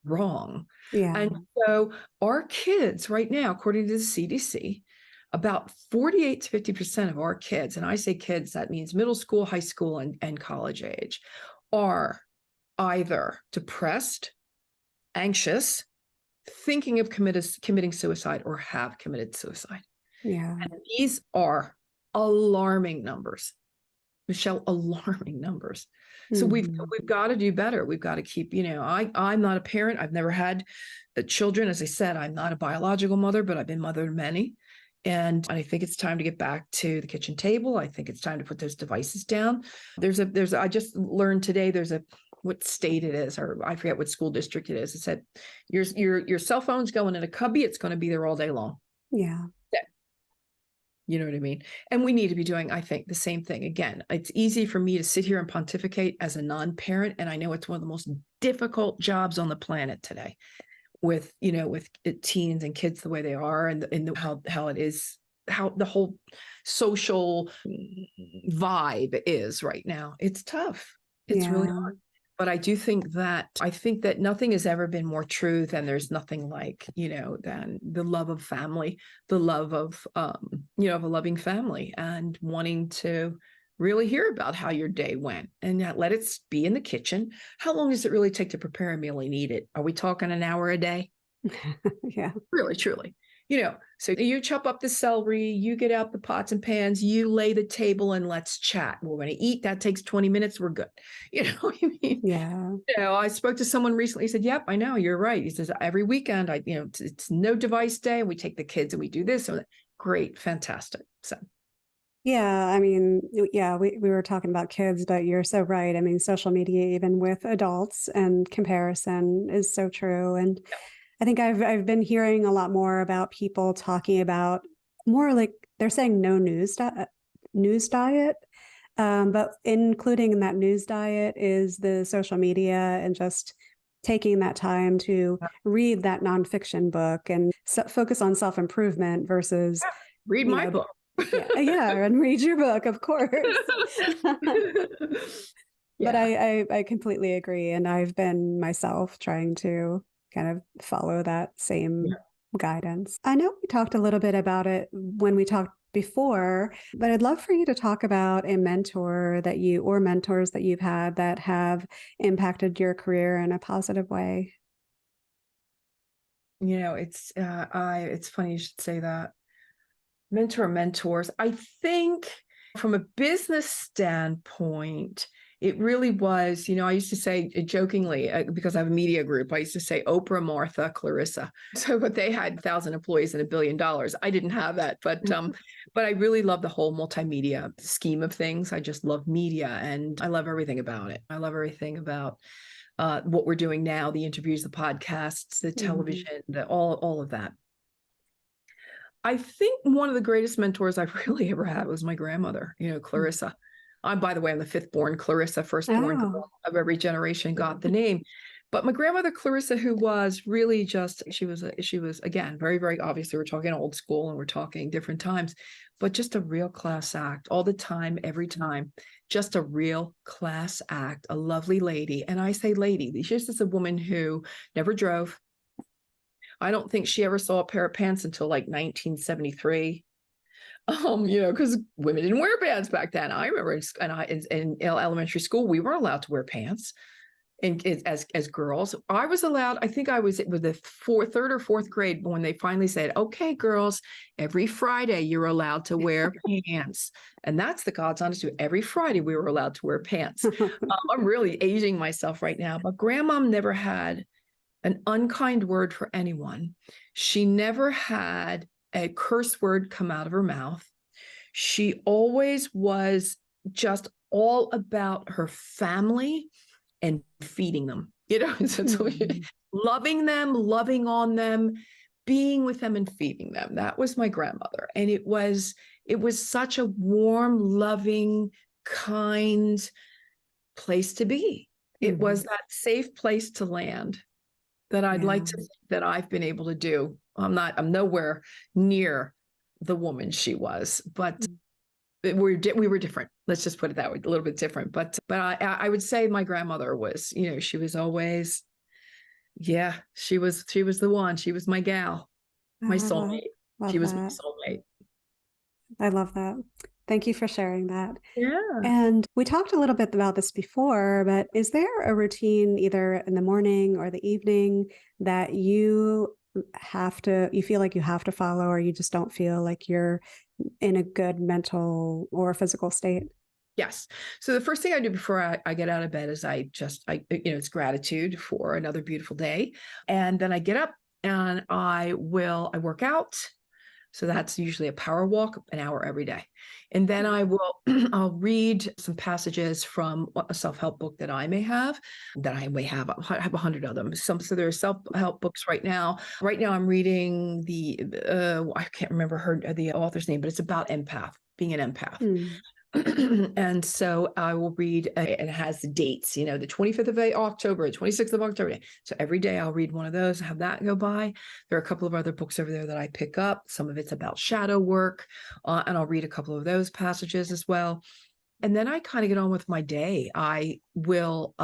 B: wrong. Yeah. And so our kids right now, according to the CDC, about 48 to 50% of our kids, and I say kids, that means middle school, high school, and college age, are either depressed, anxious, thinking of committing suicide, or have committed suicide. Yeah. And these are alarming numbers, Michelle, alarming numbers. So we've got to do better. We've got to keep, I'm not a parent. I've never had children. As I said, I'm not a biological mother, but I've been mother to many. And I think it's time to get back to the kitchen table. I think it's time to put those devices down. I just learned today, what state it is, or I forget what school district it is. It said your cell phone's going in a cubby. It's going to be there all day long. Yeah. You know what I mean? And we need to be doing, I think, the same thing. Again, it's easy for me to sit here and pontificate as a non-parent. And I know it's one of the most difficult jobs on the planet today with teens and kids the way they are, and how it is, how the whole social vibe is right now. It's tough. It's really hard. But I think that nothing has ever been more true than there's nothing like, than the love of family, the love of, of a loving family, and wanting to really hear about how your day went and let it be in the kitchen. How long does it really take to prepare a meal and eat it? Are we talking an hour a day? Yeah. Really, truly. So you chop up the celery, you get out the pots and pans, you lay the table, and let's chat. We're going to eat. That takes 20 minutes. We're good. You know what I mean? Yeah. I spoke to someone recently. He said, yep, I know, you're right. He says, every weekend, it's no device day. We take the kids and we do this. So great. Fantastic. So.
A: Yeah, we were talking about kids, but you're so right. Social media, even with adults, and comparison is so true. And I think I've been hearing a lot more about people talking about more like they're saying no news diet, but including in that news diet is the social media and just taking that time to read that nonfiction book and focus on self-improvement versus
B: read my book.
A: And read your book, of course. But I completely agree. And I've been myself trying to kind of follow that same guidance. I know we talked a little bit about it when we talked before, but I'd love for you to talk about a mentor that you or mentors that you've had that have impacted your career in a positive way.
B: It's funny you should say that. Mentors. I think from a business standpoint, it really was, I used to say jokingly, because I have a media group, I used to say Oprah, Martha, Clarissa. So, but they had 1,000 employees and $1 billion. I didn't have that, but I really love the whole multimedia scheme of things. I just love media and I love everything about it. I love everything about what we're doing now, the interviews, the podcasts, the television, all of that. I think one of the greatest mentors I've really ever had was my grandmother, Clarissa. By the way, I'm the fifth born Clarissa, firstborn girl of every generation got the name. But my grandmother Clarissa, who was really just, she was again, very, very obviously, we're talking old school and we're talking different times, but just a real class act all the time, every time, just a real class act, a lovely lady. And I say lady, she's just a woman who never drove. I don't think she ever saw a pair of pants until like 1973. Because women didn't wear pants back then. I remember in elementary school, we weren't allowed to wear pants. And as girls, I was allowed, I think I was with the third or fourth grade when they finally said, okay, girls, every Friday you're allowed to wear pants. And that's the God's honest truth. Every Friday we were allowed to wear pants. I'm really aging myself right now, but grandmom never had an unkind word for anyone. She never had a curse word come out of her mouth. She always was just all about her family and feeding them, loving them, loving on them, being with them and feeding them. That was my grandmother. And it was such a warm, loving, kind place to be. It was that safe place to land that I'd like to think that I've been able to do. I'm nowhere near the woman she was, but we were different. Let's just put it that way, a little bit different. But I would say my grandmother was, she was always, she was the one. She was my gal, my soulmate. She was my soulmate.
A: I love that. Thank you for sharing that.
B: Yeah.
A: And we talked a little bit about this before, but is there a routine either in the morning or the evening that you feel like you have to follow, or you just don't feel like you're in a good mental or physical state?
B: Yes. So the first thing I do before I get out of bed is it's gratitude for another beautiful day. And then I get up and I work out. So that's usually a power walk, an hour every day. And then I'll read some passages from a self-help book that I have. I have 100 of them. So there are self-help books right now. Right now I'm reading I can't remember the author's name, but it's about being an empath. And so I will read, and it has the dates, the 25th of October, the 26th of October. So every day I'll read one of those, have that go by. There are a couple of other books over there that I pick up. Some of it's about shadow work, and I'll read a couple of those passages as well. And then I kind of get on with my day. I will,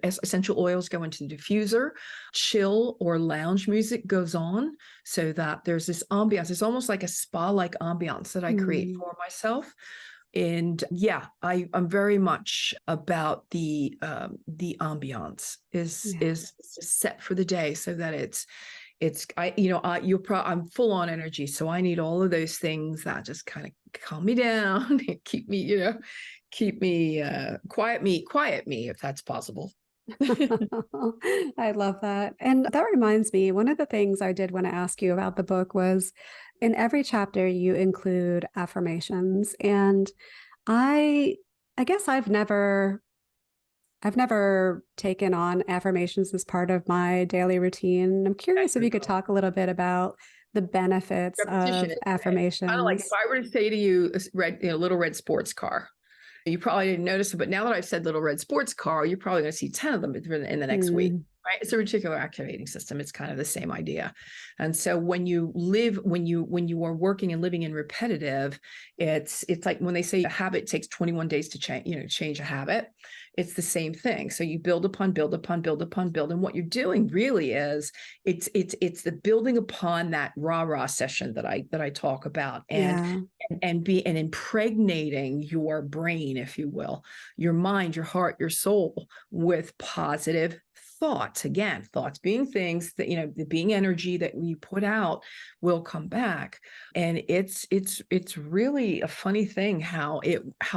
B: essential oils go into the diffuser, chill or lounge music goes on so that there's this ambiance. It's almost like a spa-like ambiance that I create for myself. And I'm very much about the ambiance is set for the day so that I'm full on energy. So I need all of those things that just kind of calm me down and keep me, quiet me if that's possible.
A: I love that. And that reminds me, one of the things I did want to ask you about the book was in every chapter you include affirmations. And I guess I've never taken on affirmations as part of my daily routine. I'm curious if you could talk a little bit about the benefits of affirmations.
B: Kind of like if I were to say to you, little red sports car. You probably didn't notice it, but now that I've said little red sports car, you're probably going to see 10 of them in the next week, right? It's a reticular activating system. It's kind of the same idea. And so when you are working and living in repetitive, it's like when they say a habit takes 21 days to change a habit. it's the same thing. So you build upon, build upon, build upon, build. And what you're doing really is it's the building upon that rah-rah session that I talk about, and impregnating your brain, if you will, your mind, your heart, your soul with positive thoughts. Again, thoughts being things that, being energy that you put out will come back. And it's really a funny thing how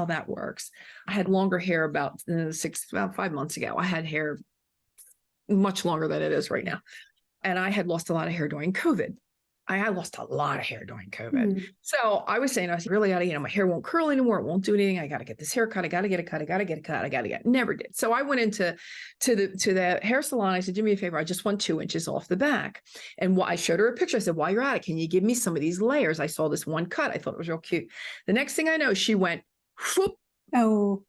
B: that works. I had longer hair about 5 months ago. I had hair much longer than it is right now. And I had lost a lot of hair during COVID. I had lost a lot of hair during COVID. So I was saying, I was really out of, my hair won't curl anymore. It won't do anything. I got to get this haircut. I got to get a cut. I got to get a cut. I got to get, never did. So I went into the hair salon. I said, do me a favor. I just want 2 inches off the back. And I showed her a picture. I said, while you're at it, can you give me some of these layers? I saw this one cut. I thought it was real cute. The next thing I know, she went, whoop.
A: Oh,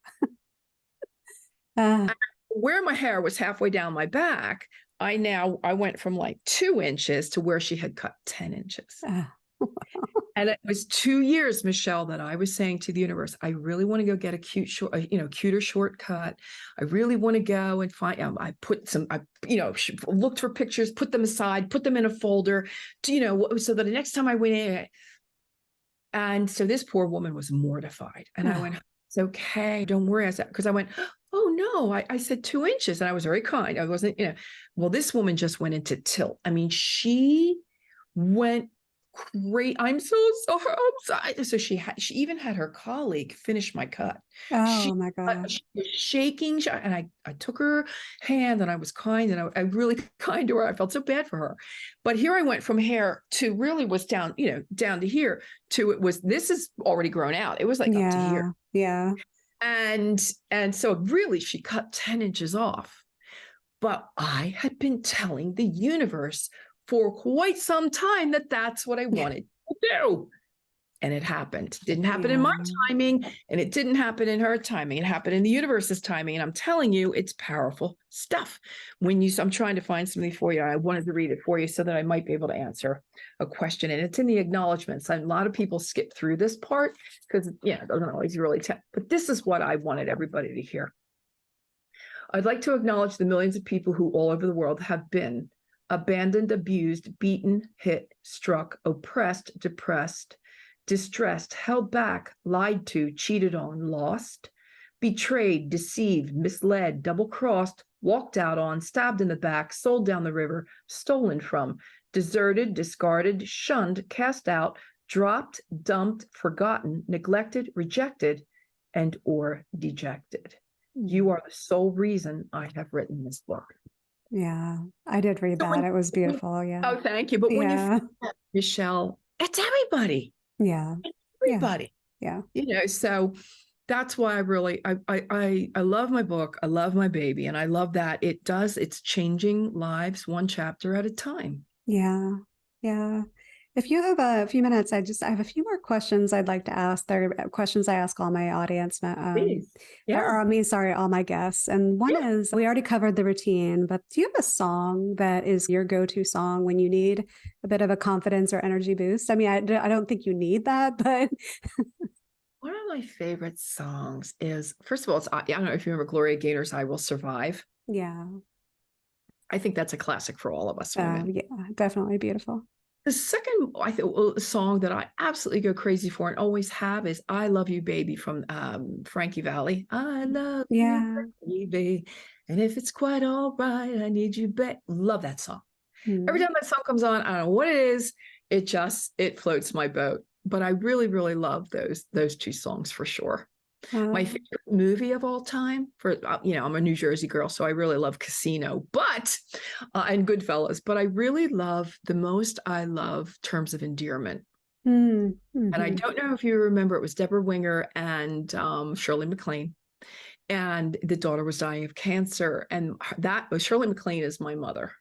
B: where my hair was halfway down my back, I went from like 2 inches to where she had cut 10 inches. And it was 2 years, Michelle, that I was saying to the universe, I really want to go get a cuter shortcut. I really want to go and find, I looked for pictures, put them aside, put them in a folder, so that the next time I went in. And so this poor woman was mortified. And I went, it's okay. Don't worry. I said, because I went, oh no, I said 2 inches, and I was very kind. I wasn't, well, this woman just went into tilt. I mean, she went great. I'm so sorry. I'm sorry. So she even had her colleague finish my cut.
A: My God.
B: She was shaking. And I took her hand, and I was kind, and I really kind to her. I felt so bad for her. But here I went from hair to really was down, down to here to this is already grown out. It was like up to here.
A: Yeah.
B: And so really she cut 10 inches off. But I had been telling the universe for quite some time that that's what I wanted to do. And it happened. It didn't happen in my timing, and it didn't happen in her timing. It happened in the universe's timing. And I'm telling you, it's powerful stuff. I'm trying to find something for you. I wanted to read it for you so that I might be able to answer a question. And it's in the acknowledgments. And a lot of people skip through this part because, it doesn't always really but this is what I wanted everybody to hear. I'd like to acknowledge the millions of people who all over the world have been abandoned, abused, beaten, hit, struck, oppressed, depressed, distressed, held back, lied to, cheated on, lost, betrayed, deceived, misled, double-crossed, walked out on, stabbed in the back, sold down the river, stolen from, deserted, discarded, shunned, cast out, dropped, dumped, forgotten, neglected, rejected, and or dejected. You are the sole reason I have written this book.
A: Yeah, I did read that. It was beautiful. Yeah.
B: Oh, thank you. But when you, Michelle, it's everybody.
A: Yeah.
B: Everybody.
A: Yeah.
B: So that's why I love my book. I love my baby. And I love that it's changing lives one chapter at a time.
A: Yeah. Yeah. If you have a few minutes, I have a few more questions I'd like to ask. They're questions I ask all my audience.
B: Please.
A: All my guests. And one is, we already covered the routine, but do you have a song that is your go-to song when you need a bit of a confidence or energy boost? I mean, I don't think you need that, but...
B: One of my favorite songs is, first of all, I don't know if you remember Gloria Gaynor's I Will Survive.
A: Yeah.
B: I think that's a classic for all of us women.
A: Yeah, definitely beautiful.
B: The second, song that I absolutely go crazy for and always have is I Love You, Baby from Frankie Valli. I love you, baby. And if it's quite all right, I need you back. Love that song. Every time that song comes on, I don't know what it is. It floats my boat. But I really, really love those two songs for sure. My favorite movie of all time, I'm a New Jersey girl, so I really love Casino, and Goodfellas, but I really love Terms of Endearment.
A: Mm-hmm.
B: And I don't know if you remember, it was Deborah Winger and Shirley MacLaine, and the daughter was dying of cancer, and Shirley MacLaine is my mother.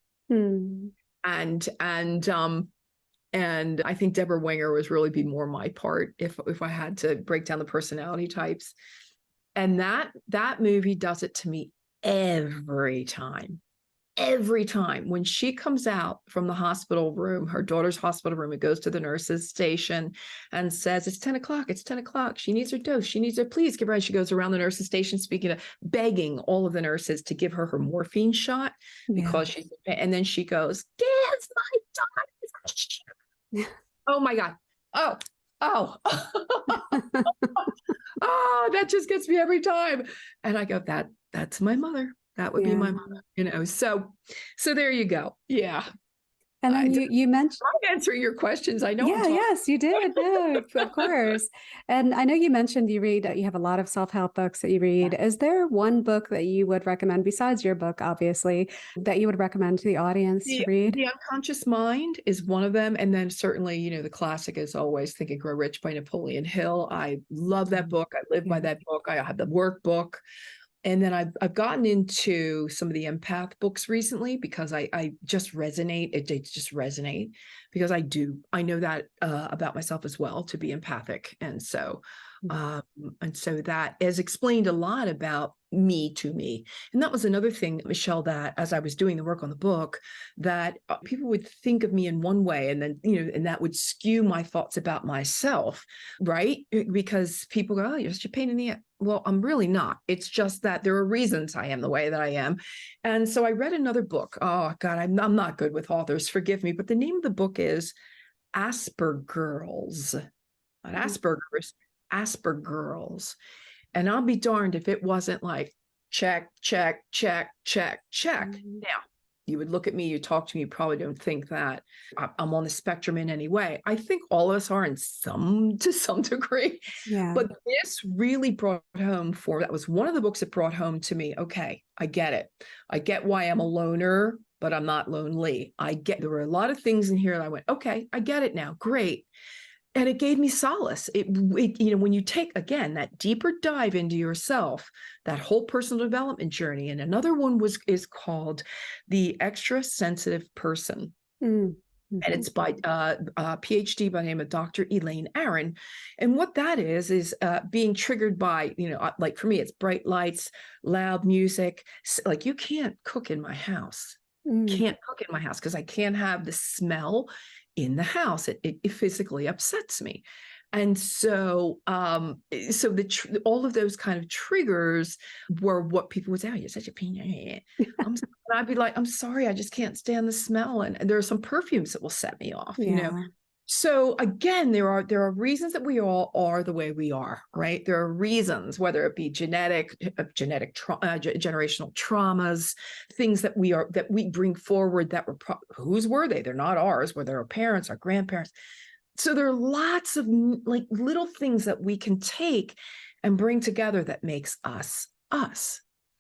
B: And I think Deborah Winger was really be more my part if I had to break down the personality types. And that movie does it to me every time. every time when she comes out from the hospital room, her daughter's hospital room, and goes to the nurse's station and says, it's 10 o'clock, it's 10 o'clock. She needs her dose. She needs her, please give her. She goes around the nurse's station begging all of the nurses to give her morphine shot because she's, and then she goes, "Dance, my daughter." Oh my God. Oh. Oh, that just gets me every time. And I go, that's my mother. That would be my mother, so there you go. Yeah.
A: And then you mentioned,
B: I'm answering your questions. I know.
A: Yes, you did. No, of course. And I know you mentioned you have a lot of self-help books that you read. Is there one book that you would recommend besides your book, obviously, that you would recommend to the audience to read?
B: The Unconscious Mind is one of them. And then certainly, the classic is always Think and Grow Rich by Napoleon Hill. I love that book. I live by that book. I have the workbook. And then I've gotten into some of the empath books recently because I just resonate. It just resonate because I know that about myself as well, to be empathic. And so that has explained a lot about me to me. And that was another thing, Michelle, that as I was doing the work on the book, that people would think of me in one way, and then, and that would skew my thoughts about myself, right? Because people go, oh, you're such a pain in the ass. Well, I'm really not. It's just that there are reasons I am the way that I am. And so I read another book. Oh God, I'm not good with authors, forgive me. But the name of the book is Aspergirls, not Asperger's, Aspergirls. And I'll be darned if it wasn't like, check, check, check, check, check. Now, you would look at me, you talk to me, you probably don't think that I'm on the spectrum in any way. I think all of us are to some degree. Yeah. But this really brought home that was one of the books that brought home to me, okay, I get it. I get why I'm a loner, but I'm not lonely. There were a lot of things in here that I went, okay, I get it now. Great. And it gave me solace. When you take, again, that deeper dive into yourself, that whole personal development journey. And another one is called The Extra Sensitive Person. Mm-hmm. And it's by a PhD by the name of Dr. Elaine Aron. And what that is being triggered by, like for me, it's bright lights, loud music. Like you can't cook in my house. Can't cook in my house because I can't have the smell in the house. It physically upsets me. And so, all of those kind of triggers were what people would say, oh, you're such a pain. And I'd be like, I'm sorry, I just can't stand the smell. And there are some perfumes that will set me off, So again, there are reasons that we all are the way we are, right? There are reasons, whether it be generational traumas, things that we bring forward whose were they? They're not ours, whether our parents, our grandparents. So there are lots of like little things that we can take and bring together that makes us us.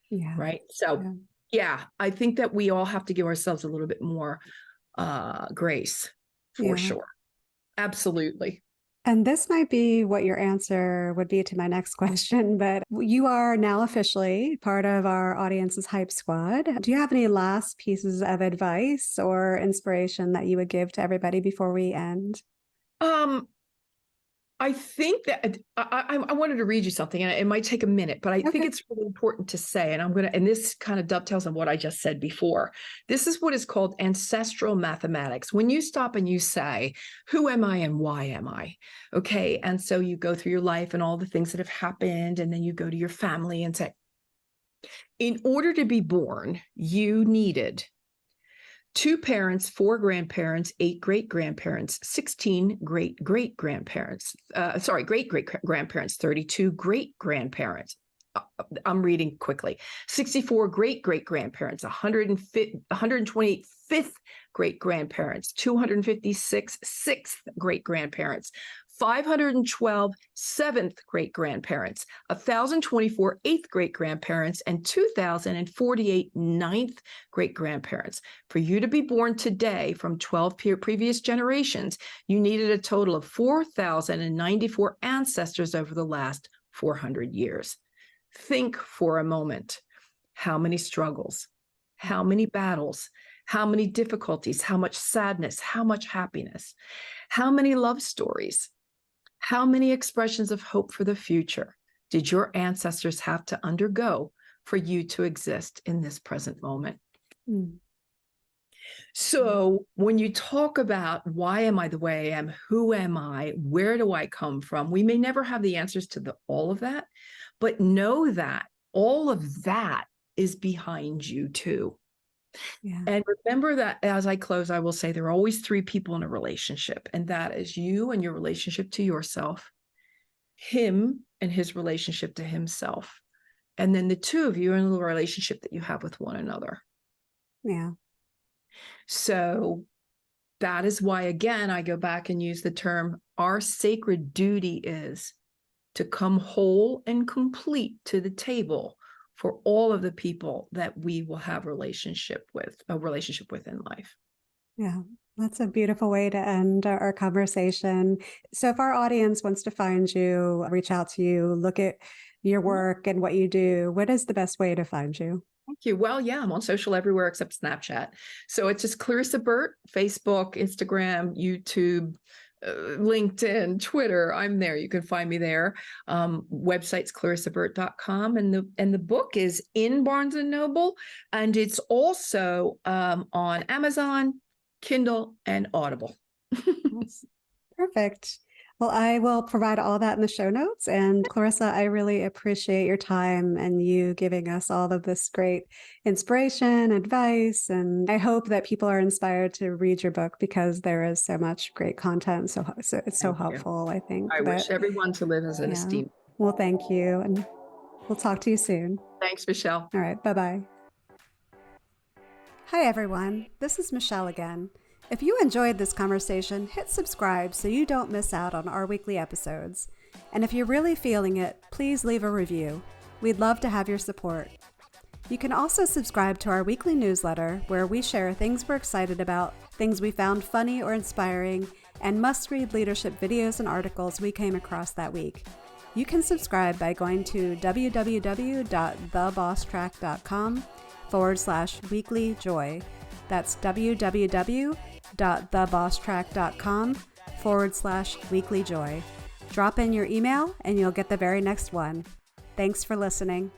B: Yeah. Right. So I think that we all have to give ourselves a little bit more grace for sure. Absolutely.
A: And this might be what your answer would be to my next question, but you are now officially part of our audience's Hype Squad. Do you have any last pieces of advice or inspiration that you would give to everybody before we end?
B: I think that I wanted to read you something, and it might take a minute, but I think it's really important to say, and this kind of dovetails on what I just said before. This is what is called ancestral mathematics. When you stop and you say, who am I and why am I? Okay. And so you go through your life and all the things that have happened, and then you go to your family and say, in order to be born, you needed 2 parents, 4 grandparents, 8 great-grandparents, 16 great-great-grandparents, great-great-grandparents, 32 great-grandparents. I'm reading quickly. 64 great-great-grandparents, 128 fifth great-grandparents, 256 sixth great-grandparents, 512 seventh great-grandparents, 1,024 eighth great-grandparents, and 2,048 ninth great-grandparents. For you to be born today from 12 previous generations, you needed a total of 4,094 ancestors over the last 400 years. Think for a moment. How many struggles? How many battles? How many difficulties? How much sadness? How much happiness? How many love stories? How many expressions of hope for the future did your ancestors have to undergo for you to exist in this present moment?
A: Mm.
B: So when you talk about why am I the way I am, who am I, where do I come from, we may never have the answers to all of that, but know that all of that is behind you too.
A: Yeah.
B: And remember that as I close, I will say there are always three people in a relationship, and that is you and your relationship to yourself, him and his relationship to himself, and then the two of you in the relationship that you have with one another.
A: Yeah.
B: So that is why, again, I go back and use the term, our sacred duty is to come whole and complete to the table for all of the people that we will have a relationship with in life.
A: Yeah, that's a beautiful way to end our conversation. So if our audience wants to find you, reach out to you, look at your work and what you do, what is the best way to find you?
B: Thank you. Well, yeah, I'm on social everywhere except Snapchat. So it's just Clarissa Burt, Facebook, Instagram, YouTube, LinkedIn, Twitter. I'm there. You can find me there. Website's clarissaburt.com. And the book is in Barnes and Noble. And it's also on Amazon, Kindle, and Audible.
A: That's perfect. Well, I will provide all that in the show notes. And Clarissa, I really appreciate your time and you giving us all of this great inspiration, advice. And I hope that people are inspired to read your book because there is so much great content. So it's so helpful, I think.
B: I wish everyone to live as an esteemed.
A: Well, thank you. And we'll talk to you soon.
B: Thanks, Michelle.
A: All right. Bye-bye. Hi, everyone. This is Michelle again. If you enjoyed this conversation, hit subscribe so you don't miss out on our weekly episodes. And if you're really feeling it, please leave a review. We'd love to have your support. You can also subscribe to our weekly newsletter where we share things we're excited about, things we found funny or inspiring, and must-read leadership videos and articles we came across that week. You can subscribe by going to www.thebosstrack.com/weeklyjoy. That's www.thebosstrack.com/weeklyjoy. Drop in your email and you'll get the very next one. Thanks for listening.